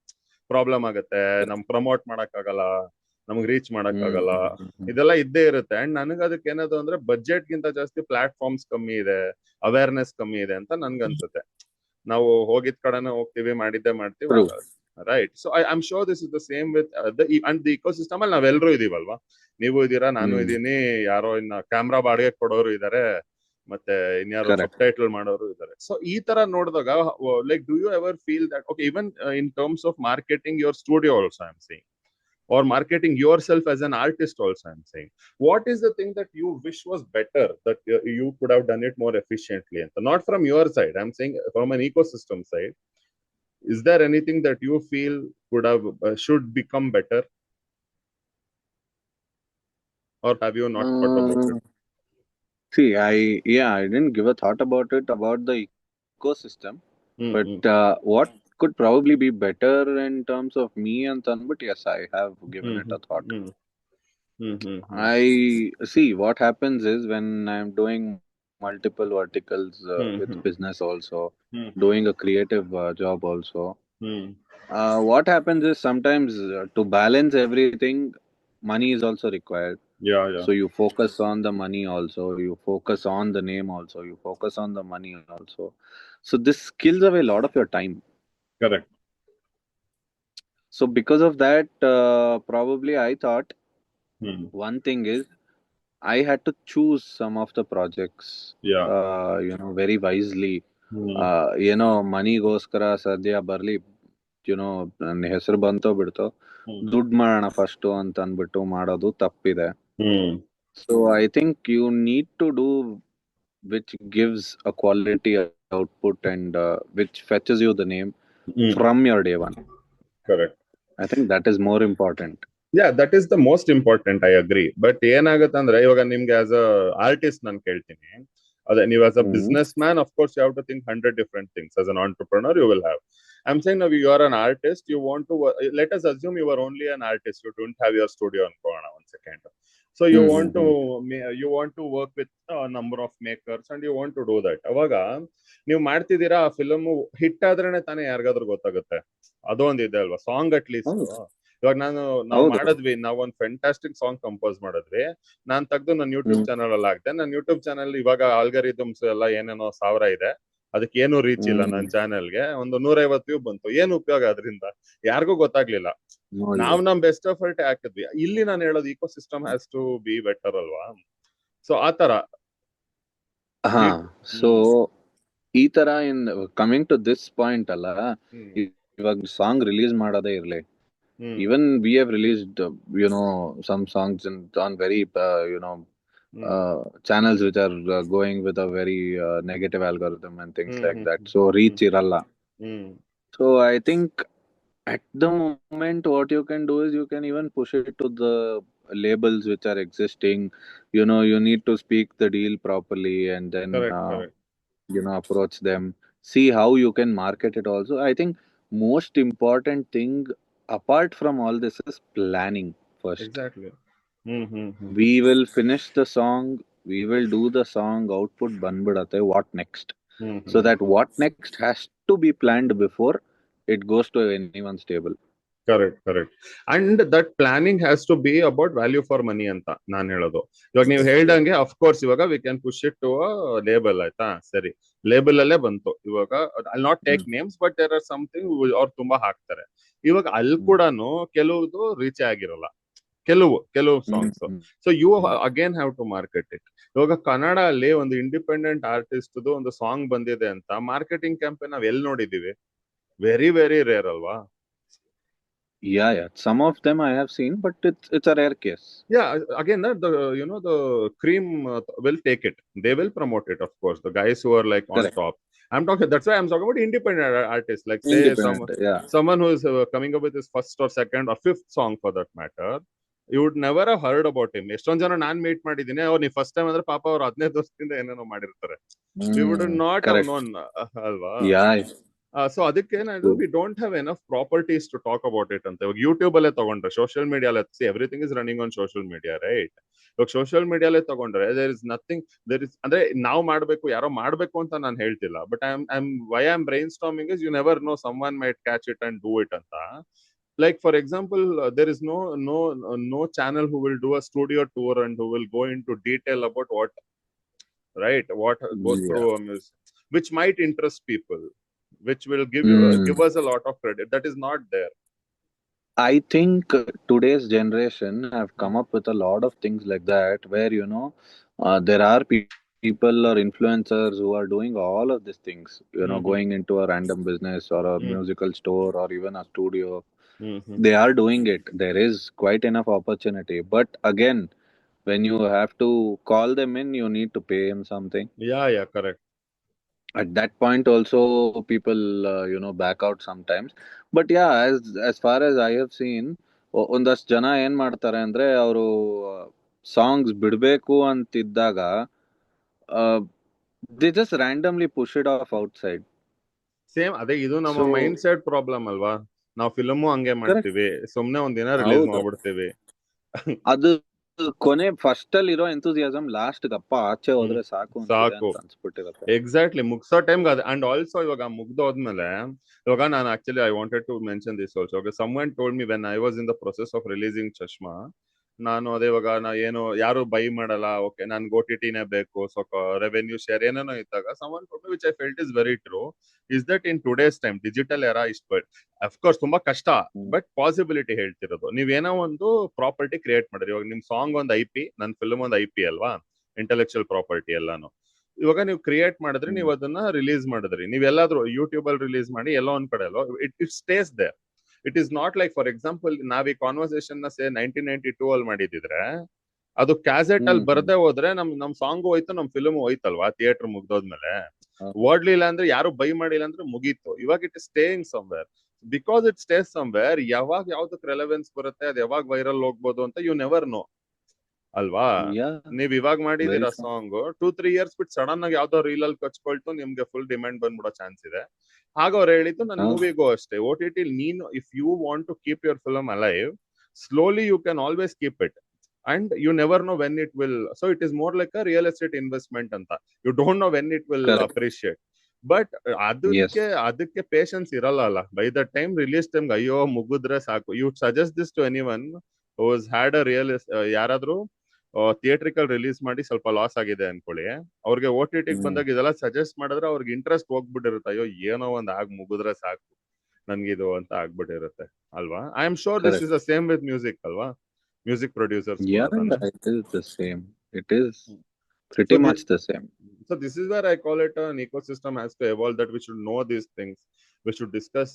problem ಆಗುತ್ತೆ, ನಮ್ promote ಮಾಡಕ್ ಆಗಲ್ಲ, ನಮ್ಗೆ reach ಮಾಡಕ್ ಆಗಲ್ಲ, ಇದೆಲ್ಲ ಇದ್ದೇ ಇರುತ್ತೆ. ಅಂಡ್ ನನಗೆ ಅದಕ್ಕೆ ಏನದು ಅಂದ್ರೆ ಬಜೆಟ್ ಗಿಂತ ಜಾಸ್ತಿ ಪ್ಲಾಟ್ಫಾರ್ಮ್ಸ್ ಕಮ್ಮಿ ಇದೆ, ಅವೇರ್ನೆಸ್ ಕಮ್ಮಿ ಇದೆ ಅಂತ ನನ್ಗನ್ಸುತ್ತೆ. ನಾವು ಹೋಗಿದ್ ಕಡೆನೇ ಹೋಗ್ತೀವಿ, ಮಾಡಿದ್ದೆ ಮಾಡ್ತೀವಿ, right? So I am sure this is the same with the ecosystem ಅಲ್ಲಿ ನಾವೆಲ್ಲರೂ ಇದೀವಲ್ವಾ? ನೀವು ಇದೀರಾ, ನಾನು ಇದೀನಿ, ಯಾರೋ ಇನ್ನ ಕ್ಯಾಮ್ರಾ ಬಾಡಿಗೆ ಕೊಡೋರು ಇದಾರೆ, ಮತ್ತೆ ಇನ್ಯಾರು ಸಬ್ ಟೈಟಲ್ ಮಾಡೋರು ಇದಾರೆ. ಸೊ ಈ ತರ ನೋಡಿದಾಗ like do you ever feel that okay, even in terms of marketing your studio also I am saying, or marketing yourself as an artist also, I'm saying, what is the thing that you wish was better, that you could have done it more efficiently? And not from your side, I'm saying from an ecosystem side. Is there anything that you feel could have should become better, or have you not thought about it? See, I didn't give a thought about it, about the ecosystem, but what could probably be better in terms of me and Tan, but yes, I have given it a thought. I see what happens is when I'm doing multiple verticals with business also, doing a creative job also, what happens is sometimes to balance everything, money is also required. Yeah. So you focus on the money also, you focus on the name also, you focus on the money also. So this kills away a lot of your time. Correct. So because of that, probably I thought Hmm. one thing is I had to choose some of the projects, Yeah. very wisely. Hmm. ಮನಿಗೋಸ್ಕರ ಸದ್ಯ ಬರ್ಲಿ, ನನ್ನ ಹೆಸರು ಬಂತೋ ಬಿಡ್ತೋ, Hmm. ದುಡ್ಡು ಮಾಡೋಣ first ಅಂತ ಅಂದ್ಬಿಟ್ಟು ಮಾಡೋದು ತಪ್ಪಿದೆ. Hmm. So I think you need to do which gives a quality output and which fetches you the name Hmm. from your day one. Correct. I think that is more important. Yeah, that is the most important. I agree. But ಏನಾಗುತ್ತಂದ್ರೆ ಇವಾಗ ನಿಮ್ಗೆ as a artist ನಾನು ಕೇಳ್ತೀನಿ, ಅದೇ ನೀವು as a businessman of course you have to think 100 different things. As an entrepreneur you will have. I'm saying now you are an artist, you want to let us assume you are only an artist, you don't have your studio ಅನ್ಕೋಣ one second. So you want to work with a number of makers and you want to do that. ಅವಾಗ ನೀವು ಮಾಡ್ತಿದ್ದೀರಾ, ಆ film hit ಆದ್ರೇನೆ ತಾನೇ ಯಾರಿಗಾದ್ರೂ ಗೊತ್ತಾಗುತ್ತೆ. ಅದೊಂದು ಇದೆ ಅಲ್ವಾ, ಸಾಂಗ್ ಅಟ್ ಲೀಸ್ಟ್. ಇವಾಗ ನಾವು ಮಾಡಿದ್ವಿ, ನಾವು ಒಂದು ಫ್ಯಾಂಟಾಸ್ಟಿಕ್ ಸಾಂಗ್ ಕಂಪೋಸ್ ಮಾಡಿದ್ವಿ, ನಾನ್ ತೆಗ್ದು ನನ್ನ ಯೂಟ್ಯೂಬ್ ಚಾನಲ್ ಅಲ್ಲಿ ಹಾಕ್ದೆ. ನನ್ನ ಯೂಟ್ಯೂಬ್ ಚಾನಲ್ ಇವಾಗ ಆಲ್ಗರಿದಮ್ಸ್ ಎಲ್ಲ ಏನೇನೋ 1000 ಇದೆ, ಅದಕ್ಕೆ ಏನು ರೀಚ್ ಇಲ್ಲ. ನನ್ನ ಚಾನೆಲ್ಗೆ ಒಂದು 150 ವ್ಯೂ ಬಂತು, ಏನು ಉಪಯೋಗ ಅದರಿಂದ? ಯಾರಿಗೂ ಗೊತ್ತಾಗ್ಲಿಲ್ಲ. ನಾವು ನಮ್ ಬೆಸ್ಟ್ ಎಫರ್ಟ್ ಹಾಕಿದ್ವಿ. ಇಲ್ಲಿ ನಾನು ಹೇಳೋದು ecosystem has to be better ಅಲ್ವಾ. ಸೊ ಆತರ ಸೊ ಈ ತರ in coming to this point ಅಲ್ಲ, ಇವಾಗ ಸಾಂಗ್ ರಿಲೀಸ್ ಮಾಡೋದೇ ಇರ್ಲಿ, even we have released some songs on very channels which are going with a very negative algorithm and things like that, so reach iralla. So I think at the moment what you can do is you can even push it to the labels which are existing. You need to speak the deal properly and then approach them, see how you can market it also. I think most important thing apart from all this is planning first. Exactly. We will finish the song, we will do the song, output banbidate, what next? So that what next has to be planned before it goes to anyone's table. Correct. And that planning has to be about value for money ಅಂತ ನಾನು ಹೇಳೋದು. ಇವಾಗ ನೀವು ಹೇಳ್ದಂಗೆ of course ಇವಾಗ we can push it to label, ಆಯ್ತಾ, ಸರಿ, label ಅಲ್ಲೇ ಬಂತು. ಇವಾಗ I not take names, but there are something ಅವ್ರು ತುಂಬಾ ಹಾಕ್ತಾರೆ. ಇವಾಗ ಅಲ್ಲಿ ಕೂಡ ಕೆಲವುದು ರೀಚ್ ಆಗಿರಲ್ಲ, ಕೆಲವು songs. So you again have to market it. ಇವಾಗ ಕನ್ನಡ ಅಲ್ಲಿ ಒಂದು ಇಂಡಿಪೆಂಡೆಂಟ್ ಆರ್ಟಿಸ್ಟ್ ಒಂದು ಸಾಂಗ್ ಬಂದಿದೆ ಅಂತ ಮಾರ್ಕೆಟಿಂಗ್ ಕ್ಯಾಂಪೇನ್ ನಾವ್ ಎಲ್ಲಿ ನೋಡಿದೀವಿ? ವೆರಿ ವೆರಿ ರೇರ್ ಅಲ್ವಾ? Yeah. Some of them I have seen, but it's a rare case. Yeah, again, the cream will take it. They will promote it, of course. The guys who are like on top. That's why I'm talking about independent artists. Like say someone who is coming up with his first or second or fifth song for that matter. You would never have heard about him. ಎಷ್ಟೊಂದ್ ಜನ ನಾನ್ meet ಮಾಡಿದ್ದೀನಿ, ಅವ್ರು ನೀವು first time ಅಂದ್ರೆ ಪಾಪ ಅವ್ರು 15 ವರ್ಷದಿಂದ ಏನೇನೋ ಮಾಡಿರ್ತಾರೆ. We would not have known, ಅಲ್ವಾ? ಸೊ ಅದಕ್ಕೆ we don't have enough properties to talk about it ಅಂತ. ಇವಾಗ ಯೂಟ್ಯೂಬ್ ಅಲ್ಲೇ ತಗೊಂಡ್ರೆ, social media everything is running on social media, right? ಇವಾಗ ಸೋಷಿಯಲ್ ಮೀಡಿಯಾಲೇ ತಗೊಂಡ್ರೆ ದೇರ್ ಇಸ್ ನಥಿಂಗ್, ಅಂದ್ರೆ ನಾವು ಮಾಡ್ಬೇಕು, ಯಾರೋ ಮಾಡ್ಬೇಕು ಅಂತ ನಾನು ಹೇಳ್ತಿಲ್ಲ, but I am brainstorming is you never know, someone might catch it and do it ಅಂತ. Like for example, there is no channel who will do a studio tour and who will go into detail about what goes through a music, which might interest people, which will give us a lot of credit. That is not there. I think today's generation have come up with a lot of things like that, where there are people or influencers who are doing all of these things, going into a random business or a musical store or even a studio. They are doing it. There is quite enough opportunity, but again, when you have to call them in, you need to pay them something. Yeah, correct. At that point also people back out sometimes. But yeah, as far as I have seen, ಒಂದಷ್ಟು ಜನ ಏನ್ ಮಾಡ್ತಾರೆ ಅಂದ್ರೆ, ಅವರು songs ಬಿಡ್ಬೇಕು ಅಂತಿದ್ದಾಗ they just randomly push it off outside. Same ಅದೇ, ಇದು ನಮ್ಮ ಮೈಂಡ್ ಸೆಟ್ ಪ್ರಾಬ್ಲಮ್ ಅಲ್ವಾ? ನಾವು ಫಿಲ್ಮು ಹಂಗೆ ಮಾಡ್ತೀವಿ, ಸುಮ್ನೆ ಒಂದಿನ ರಿಲೀಸ್ ಮಾಡ್ಬಿಡ್ತೀವಿ. ಅದು ಕೊನೆ ಫಸ್ಟ್ ಅಲ್ಲಿ ಇರೋ ಎಂಥೂಸಿಯಾಸಂ ಲಾಸ್ಟ್ ಗಪ್ಪ ಆಚೆ ಹೋದ್ರೆ ಸಾಕು ಅನ್ಸ್ಬಿಟ್ಟಿರುತ್ತೆ. ಎಕ್ಸಾಕ್ಟ್ಲಿ, ಮುಗ್ಸೋ ಟೈಮ್ಗೆ ಅದು. ಅಂಡ್ ಆಲ್ಸೋ ಇವಾಗ ಮುಗ್ದೋದ್ಮೇಲೆ, ಇವಾಗ ನಾನು actually I wanted to mention this also. Someone told me when I was in the process of releasing Chashma, ನಾನು ಅದೇ ಇವಾಗ ಏನು ಯಾರು ಬೈ ಮಾಡಲ್ಲ, ಓಕೆ ನನ್ಗೆ OTT-ನೇ ಬೇಕು, ಸೊ ರೆವೆನ್ಯೂ ಶೇರ್ ಏನೇನೋ ಇದ್ದಾಗ someone told me, which I felt is very true, is that in today's time digital era is but of course ತುಂಬಾ ಕಷ್ಟ, ಬಟ್ ಪಾಸಿಬಿಲಿಟಿ ಹೇಳ್ತಿರೋದು. ನೀವೇನೋ ಒಂದು ಪ್ರಾಪರ್ಟಿ ಕ್ರಿಯೇಟ್ ಮಾಡಿರಿ, ಇವಾಗ ನಿಮ್ ಸಾಂಗ್ ಒಂದು IP, ನನ್ನ ಫಿಲ್ಮ್ ಒಂದು IP ಅಲ್ವಾ, ಇಂಟೆಲೆಕ್ಚುಯಲ್ ಪ್ರಾಪರ್ಟಿ ಎಲ್ಲಾನು. ಇವಾಗ ನೀವು ಕ್ರಿಯೇಟ್ ಮಾಡಿದ್ರಿ, ನೀವು ಅದನ್ನ ರಿಲೀಸ್ ಮಾಡಿದ್ರಿ, ನೀವೆಲ್ಲಾದ್ರೂ ಯೂಟ್ಯೂಬ್ ಅಲ್ಲಿ ರಿಲೀಸ್ ಮಾಡಿ ಎಲ್ಲೋ ಒಂದ್ ಕಡೆ ಅಲ್ಲೋ it stays there. It is not like, for example ನಾವ್ ಈ ಕಾನ್ವರ್ಸೇಷನ್ ನ 1992 ಅಲ್ಲಿ ಮಾಡಿದಿದ್ರೆ ಅದು ಕ್ಯಾಸೆಟ್ ಅಲ್ಲಿ ಬರದೇ ಹೋದ್ರೆ ನಮ್ ಸಾಂಗ್ ಹೋಯ್ತು, ನಮ್ ಫಿಲ್ಮ್ ಹೋಯ್ತಲ್ವಾ ಥಿಯೇಟರ್ ಮುಗ್ದೋದ್ಮೇಲೆ. ಓಡ್ಲಿಲ್ಲ ಅಂದ್ರೆ ಯಾರು ಬೈ ಮಾಡಿಲ್ಲ ಅಂದ್ರೆ ಮುಗೀತು. ಇವಾಗ it is staying somewhere, because it stays somewhere. ಯಾವಾಗ ಯಾವ್ದಕ್ ರೆಲೆವೆನ್ಸ್ ಬರುತ್ತೆ, ಅದು ಯಾವಾಗ ವೈರಲ್ ಹೋಗ್ಬೋದು ಅಂತ ಯು ನೆವರ್ ನೋ ಅಲ್ವಾ. ನೀವ್ ಇವಾಗ ಮಾಡಿದೀರಾ ಸಾಂಗ್, 2-3 years ಬಿಟ್ಟು ಸಡನ್ ಆಗಿ ಯಾವ್ದೋ ರೀಲ್ ಅಲ್ಲಿ ಕಚ್ಕೊಳ್ತು, ನಿಮ್ಗೆ ಫುಲ್ ಡಿಮ್ಯಾಂಡ್ ಬಂದ್ಬಿಡೋ ಚಾನ್ಸ್ ಇದೆ. ಆಗ ಅವ್ರು ಹೇಳಿದ್ದು ನನ್ನ ಮೂವಿಗೂ ಅಷ್ಟೇ, OTT ನೀನು if you want to keep your film alive, slowly you can always keep it, and you never know when it will. So it is more like a real estate investment ಅಂತ. You don't know when it will appreciate, but ಅದಕ್ಕೆ patience ಇರಲ್ಲ ಅಲ್ಲ. By the time release time ಅಯ್ಯೋ ಮುಗಿದ್ರೆ ಸಾಕು. You suggest this to anyone who has had a real, ಯಾರಾದ್ರೂ theatrical release ಮಾಡಿ ಸ್ವಲ್ಪ ಲಾಸ್ ಆಗಿದೆ ಅನ್ಕೊಳ್ಳಿ, ಅವ್ರಿಗೆ OTT ಬಂದಾಗ ಇದೆಲ್ಲ ಸಜೆಸ್ಟ್ ಮಾಡಿದ್ರೆ ಅವ್ರಿಗೆ ಇಂಟ್ರೆಸ್ಟ್ ಹೋಗ್ಬಿಟ್ಟಿರುತ್ತೆ. ಅಯ್ಯೋ ಏನೋ ಒಂದ್ ಮುಗಿದ್ರೆ ಸಾಕು ನನ್ಗಿದು ಅಂತ ಆಗ್ಬಿಟ್ಟಿರುತ್ತೆ ಅಲ್ವಾ. I am sure this is the same with music ಅಲ್ವಾ, music producers. It is the same. It is pretty much the same. So this is where I call it an ecosystem has to evolve, that we should know these things, we should discuss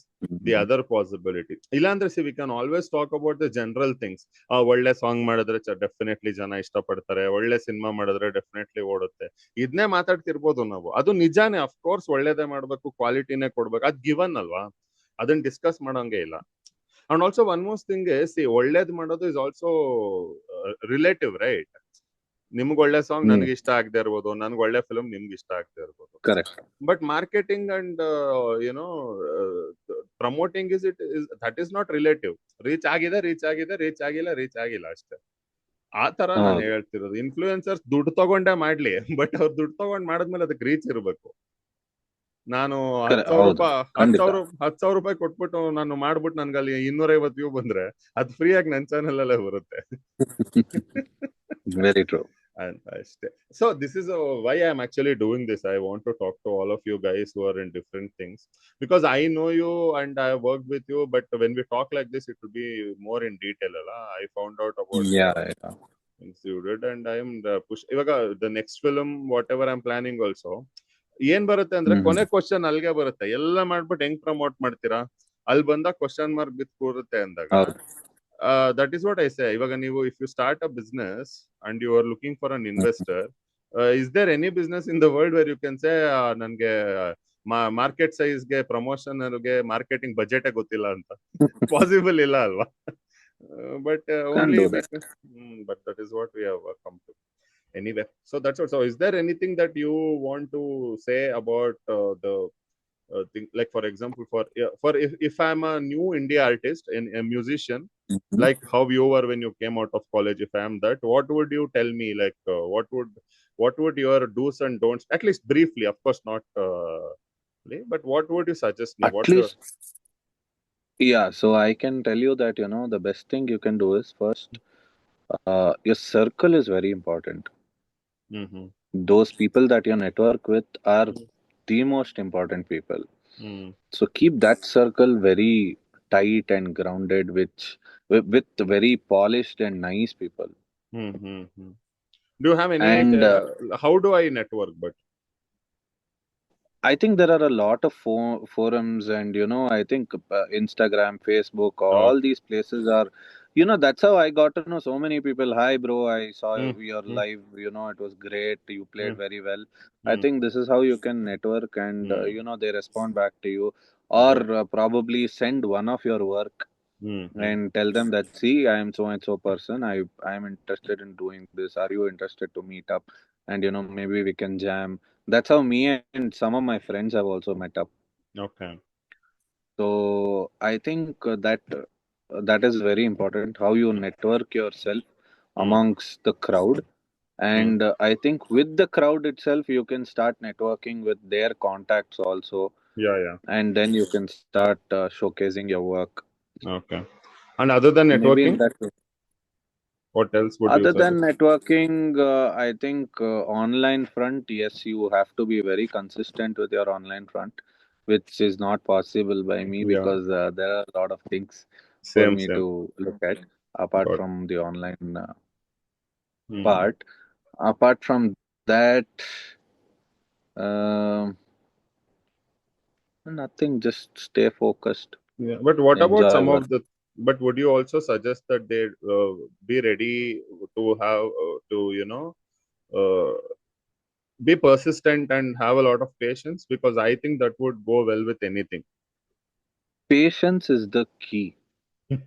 the other possibility. Illandre see, we can always talk about the general things. ಒಳ್ಳೆ song ಮಾಡಿದ್ರೆ definitely ಜನ ಇಷ್ಟಪಡ್ತಾರೆ, ಒಳ್ಳೆ cinema ಮಾಡಿದ್ರೆ definitely ಓಡುತ್ತೆ, ಇದನ್ನೇ ಮಾತಾಡ್ತಿರ್ಬೋದು ನಾವು. ಅದು ನಿಜಾನೇ, ಅಫ್ ಕೋರ್ಸ್ ಒಳ್ಳೇದೇ ಮಾಡ್ಬೇಕು, ಕ್ವಾಲಿಟಿನೇ ಕೊಡ್ಬೇಕು, ಅದ್ ಗಿವನ್ ಅಲ್ವಾ, ಅದನ್ನ ಡಿಸ್ಕಸ್ ಮಾಡೋಂಗೆ ಇಲ್ಲ. And also one most thing C, ಒಳ್ಳೇದ್ ಮಾಡೋದು ಇಸ್ ಆಲ್ಸೋ ರಿಲೇಟಿವ್, ರೈಟ್? ನಿಮ್ಗೆ ಒಳ್ಳೆ ಸಾಂಗ್ ನನ್ಗೆ ಇಷ್ಟ ಆಗದೆ ಇರ್ಬೋದು, ನನ್ಗೆ ಒಳ್ಳೆ ಫಿಲ್ಮ್ ನಿಮ್ಗೆ ಇಷ್ಟ ಆಗದೆ ಇರ್ಬೋದು. Correct. But marketing and you know promoting that is not relative. Reach ಆಗಿದೆ, ರೀಚ್ ಆಗಿದೆ, ರೀಚ್ ಆಗಿಲ್ಲ, ರೀಚ್ ಆಗಿಲ್ಲ ಅಷ್ಟೇ. ಆ ತರ ನಾನು ಹೇಳ್ತಿರೋದು. ಇನ್ಫ್ಲೂಯೆನ್ಸರ್ಸ್ ದುಡ್ಡು ತಗೊಂಡೇ ಮಾಡ್ಲಿ, ಬಟ್ ಅವ್ರು ದುಡ್ಡು ತಗೊಂಡ್ ಮಾಡಿದ್ಮೇಲೆ ಅದಕ್ಕೆ ರೀಚ್ ಇರ್ಬೇಕು. ನಾನು 10,000 ರೂಪಾಯಿ ಕೊಟ್ಬಿಟ್ಟು ನಾನು ಮಾಡ್ಬಿಟ್ಟು ನನ್ಗೆ ಅಲ್ಲಿ 250 ವ್ಯೂ ಬಂದ್ರೆ ಅದು ಫ್ರೀ ಆಗಿ ನನ್ನ ಚಾನೆಲ್ ಅಲ್ಲೇ ಬರುತ್ತೆ. Very true. And so this is why I am actually doing this. I want to talk to all of you guys who are in different things, because I know you and I have worked with you, but when we talk like this it will be more in detail. I found out about things you did, and I am ivaga the next film whatever I am planning also ಏನ್ ಬರುತ್ತೆ ಅಂದ್ರೆ ಕೊನೆ question ಅಲ್ಲಿಗೆ ಬರುತ್ತೆ. ಎಲ್ಲ ಮಾಡ್ಬಿಟ್ಟು ಹೆಂಗ್ promote ಮಾಡ್ತೀರಾ, ಅಲ್ಲಿ ಬಂದಾಗ ಕ್ವಶನ್ ಮಾರ್ಕ್ ಬಿದ್ದು ಕೂರುತ್ತೆ ಅಂದಾಗ that is what I say. ಇವಾಗ ನೀವು if you start a business and you are looking for an investor, is there any business in the world where you can say ನನ್ಗೆ market size ಗೆ, promotion ಗೆ, marketing budget ಗೊತ್ತಿಲ್ಲ ಅಂತ? Possible ಇಲ್ಲ ಅಲ್ವಾ? But only but that is what we have come to anyway. So that's what. So is there anything that you want to say about the thing, like for example, for if I'm a new India artist and a musician, like how you were when you came out of college, if I am that, what would you tell me? Like what would your do's and don'ts, at least briefly, of course not but what would you suggest me? At least, so I can tell you that, the best thing you can do is first, your circle is very important. Those people that you network with are the most important people. So keep that circle very tight and grounded, with very polished and nice people. Do you have any how do I network? But I think there are a lot of forums, and I think Instagram, Facebook, all these places are, that's how I got to know so many people. Hi bro, I saw your live, it was great, you played very well. I think this is how you can network, and they respond back to you, or probably send one of your work and tell them that, see, I am so and so person, I am interested in doing this, are you interested to meet up, and maybe we can jam. That's how me and some of my friends have also met up. Okay. So I think that is very important, how you network yourself amongst the crowd. And I think with the crowd itself, you can start networking with their contacts also. And then you can start showcasing your work. Okay. And other than networking, What else would you Other than suggest? networking, I think online front, yes, you have to be very consistent with your online front, which is not possible by me Yeah, because there are a lot of things for same, me same. to look at apart Got. from the online Hmm. part. Apart from that, um nothing, just stay focused, Yeah, but what about enjoy some work. of the? But would you also suggest that they be ready to have uh, be persistent and have a lot of patience? Because I think that would go well with anything. Patience is the key, Yeah.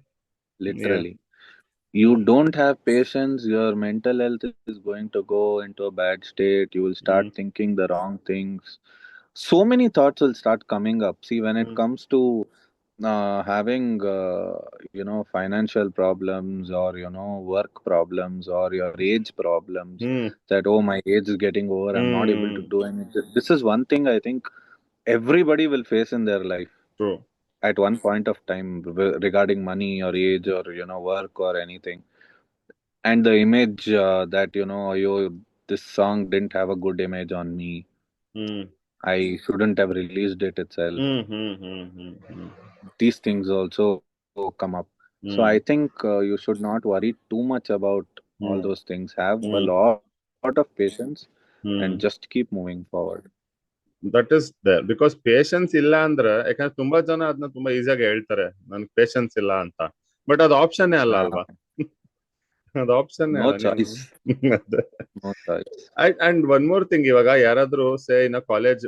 literally. You don't have patience, your mental health is going to go into a bad state. You will start Mm, thinking the wrong things. So many thoughts will start coming up. See, when it mm, comes to having financial problems, or work problems, or your age problems, mm, that, oh, my age is getting over, I'm not able to mm. do anything. This is one thing I think everybody will face in their life True. at one point of time, regarding money or age or work or anything. And the image that this song didn't have a good image on me, Mm, I shouldn't have released it itself. mm, mm, mm, mm, mm, These things also come up. So I mm, think you should not worry too much about all mm, those things. Have a mm, lot of patience and just mm. keep moving forward. That is there because patience ಇಲ್ಲ ಅಂದ್ರೆ ಯಾಕಂದ್ರೆ ತುಂಬಾ ಜನ ಅದನ್ನ ತುಂಬಾ ಈಸಿಯಾಗಿ ಹೇಳ್ತಾರೆ ನನ್ಗೆ ಪೇಶನ್ಸ್ ಇಲ್ಲ ಅಂತ. ಬಟ್ ಅದು ಆಪ್ಷನ್ನೇ ಅಲ್ಲ uh, ಅಲ್ವಾ? ಅದು ಆಪ್ಷನ್ನೇ no ಅಲ್ಲ ನೀನು. choice. No choice. And one more thing, ಇವಾಗ ಯಾರಾದ್ರೂ say in college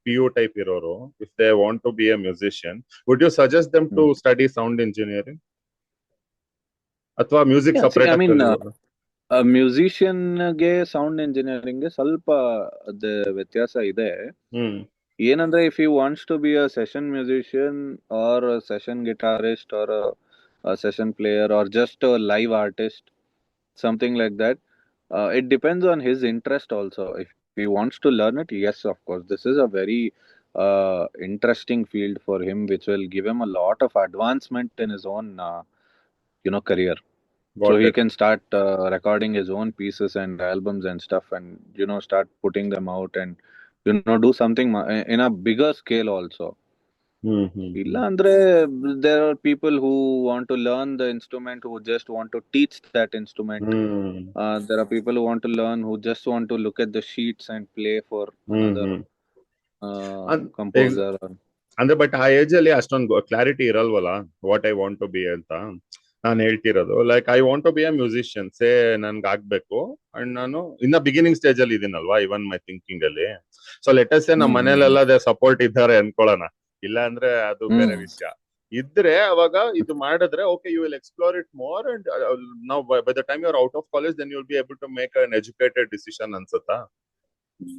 PU type ಇರೋರು, if they want to be a musician, would you suggest them to Hmm. Study sound engineering ಅಥವಾ music Yeah, see, separate I ಆಗಿ mean, ಕಲಿಯೋದು? ಮ್ಯೂಸಿಷಿಯನ್ಗೆ sound ಇಂಜಿನಿಯರಿಂಗ್ಗೆ ಸ್ವಲ್ಪ ಅದ ವ್ಯತ್ಯಾಸ ಇದೆ. ಹ್ಮ್ ಏನಂದ್ರೆ, if you wants to be a session musician or session guitarist or session player or just live artist, something like that, it depends on his interest also. If he wants to learn it, yes, of course, this is a very interesting field for him, which will give him a lot of advancement in his own career. So got he it. can start recording his own pieces and albums and stuff, and start putting them out, and do something in a bigger scale also. Hmm hmm Illa hmm andre, there are people who want to learn the instrument, who just want to teach that instrument. Hmm There are people who want to learn, who just want to look at the sheets and play for hmm another hmm composer. ಅಂದ್ರೆ but ಆ age ಅಲ್ಲಿ ಅಷ್ಟೊಂದು clarity ಇರಲ್ವಲ್ಲ what I want to be ಅಂತ. ನಾನು ಹೇಳ್ತಿರೋದು like I want to be a musician say, ನನ್ಗೆ ಆಗ್ಬೇಕು ಅಂಡ್ ನಾನು ಇನ್ನ ಬಿಗಿನಿಂಗ್ ಸ್ಟೇಜ್ ಅಲ್ಲಿ ಇದೀನಲ್ವಾ ಇವನ್ ಮೈ ಥಿಂಕಿಂಗ್ ಅಲ್ಲಿ. ಸೊ ಲೆಟಸ್ ನಮ್ಮ Mm-hmm. ಮನೇಲೆಲ್ಲ ಸಪೋರ್ಟ್ ಇದ್ದಾರೆ ಅನ್ಕೊಳ್ಳೋಣ, ಇಲ್ಲ ಅಂದ್ರೆ ಅದು ಬೇರೆ ವಿಷಯ. ಇದ್ರೆ ಅವಾಗ ಇದು ಮಾಡಿದ್ರೆ okay, you will explore it more and ನಾವು by the time you are out of college then you will be able to make an educated decision ಅನ್ಸುತ್ತಾ?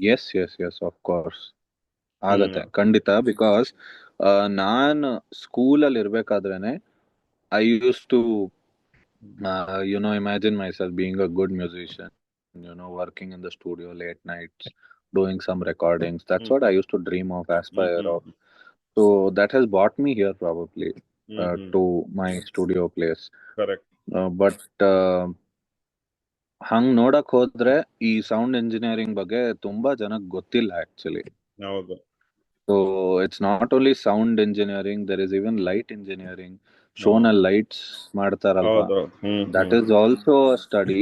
Yes, yes, yes, of course. ಆಗತ್ತೆ ಹ್ಮ್ ಖಂಡಿತ. ಬಿಕಾಸ್ ನಾನು ಸ್ಕೂಲಲ್ಲಿ ಇರ್ಬೇಕಾದ್ರೇನೆ I use to imagine myself being a good musician, working in the studio late nights, doing some recordings. That's hmm what I used to dream of, hmm aspire hmm of. So that has brought me here probably hmm hmm to my studio place. Correct. But ಹಂಗ್ ನೋಡಕ್ ಹೋದ್ರೆ ಈ sound engineering ಬಗ್ಗೆ ತುಂಬಾ ಜನಕ್ಕೆ ಗೊತ್ತಿಲ್ಲ actually. ಹೌದು. So it's not only sound engineering, there is even light engineering. ಹೌದು ಶೋನಲ್ಲಿ ಲೈಟ್ಸ್ ಮಾಡ್ತಾರಲ್ವಾ, ಹೌದು. ಹ್ಮ್ that hmm is also a study,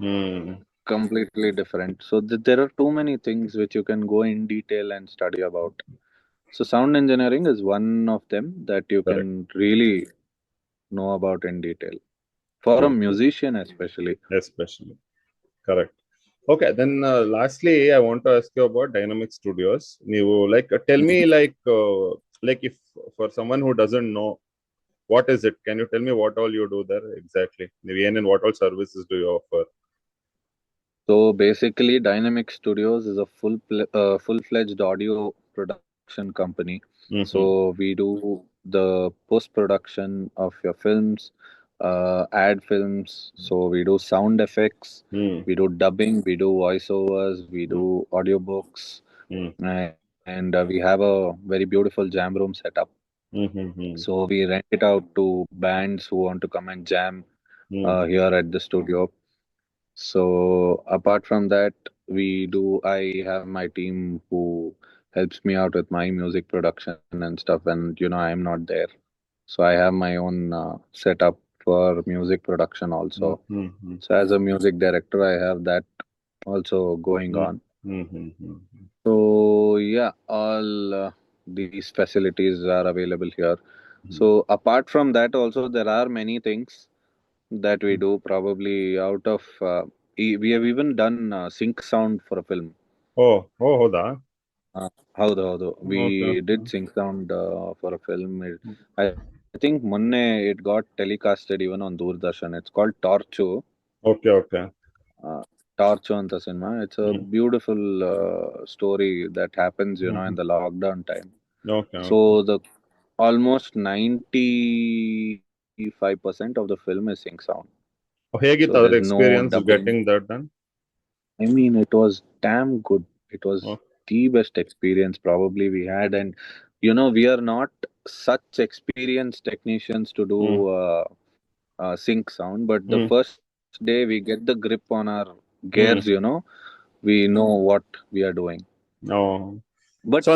hmm completely different. So there are too many things which you can go in detail and study about. So sound engineering is one of them that you can correct. really know about in detail for a true true. musician especially. Especially correct. Okay, then lastly I want to ask you about Dynamic Studios. ನೀವು like tell me like if for someone who doesn't know what is it, can you tell me what all you do there exactly? ನೀವು ಏನೇನು, what all services do you offer? So basically, Dynamic Studios is a full-fledged audio production company. Hmm So hmm we do the post-production of your films, ad films. So we do sound effects, hmm we do dubbing, we do voiceovers, we do hmm audiobooks, hmm and we have a very beautiful jam room setup. Hmm hmm hmm So we rent it out to bands who want to come and jam here at the studio. So apart from that, I have my team who helps me out with my music production and stuff, and I'm not there. So I have my own setup for music production also. So as a music director, I have that also going on. So yeah, all these facilities are available here. So apart from that, also there are many things that we do. Probably out of we have even done sync sound for a film. ಹೌದಾ? ಹೌದು we Okay. did sync sound for a film. I think ಮೊನ್ನೆ it got telecasted even on Doordarshan. It's called Torchu. Okay. Torchu ಅಂತ cinema. It's a beautiful story that happens in the lockdown time. Okay. So the almost 95% of the film is sync sound. ಹೇಗಿತ್ತು So ಅದ್ರ there's no experience dubbing. Getting that done? I mean, it was damn good. It was Oh. the best experience probably we had. And, we are not such experienced technicians to do sync sound. But the first day we get the grip on our gears, we know what we are doing. Oh. But So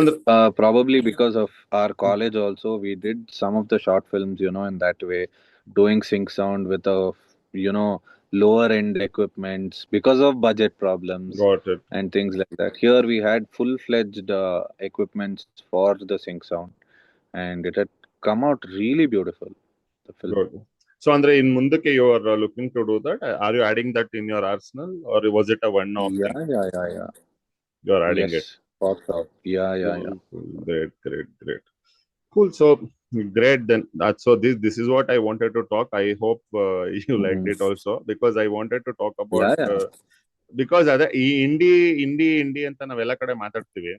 probably because of our college also, we did some of the short films, in that way, doing sync sound with a, lower end equipments because of budget problems got it. and things like that. Here we had full-fledged equipments for the sync sound, and it had come out really beautiful, the film. Good. So ಅಂದ್ರೆ in ಮುಂದಕ್ಕೆ you are looking to do that? Are you adding that in your arsenal, or was it a one-off thing? Yeah. You are adding Yes, it. for sure. Yeah. Cool. Great. Cool. So great then. So this is what I wanted to talk. I hope you liked it also, because I wanted to talk about Yeah. because ಅದೇ ಈ ಇಂಡಿ ಅಂತ ನಾವೆಲ್ಲ ಕಡೆ ಮಾತಾಡ್ತೀವಿ.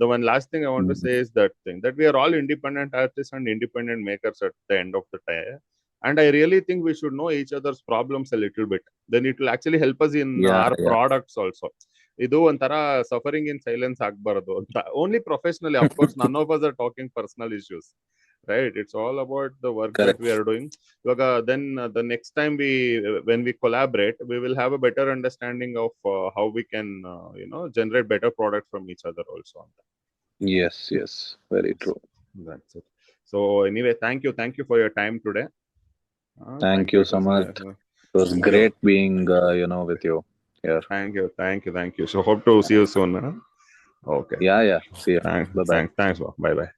The one last thing I want to say is that thing that we are all independent artists and independent makers at the end of the day. And I really think we should know each other's problems a little bit. Then it will actually help us in our products also. ಇದು ಒಂಥರ suffering in silence ಆಗ್ಬಾರ್ದು ಅಂತ. Only professionally, of course none of us are talking personal issues, right? It's all about the work that we are doing. Then the next time when we collaborate, we will have a better understanding of how we can generate better product from each other also. Yes, very true. That's it. So anyway, thank you for your time today. Thank you so much. It was great being with you here. Thank you. So hope to see you soon. Okay. Yeah. See you. Bye. Thanks. Bye.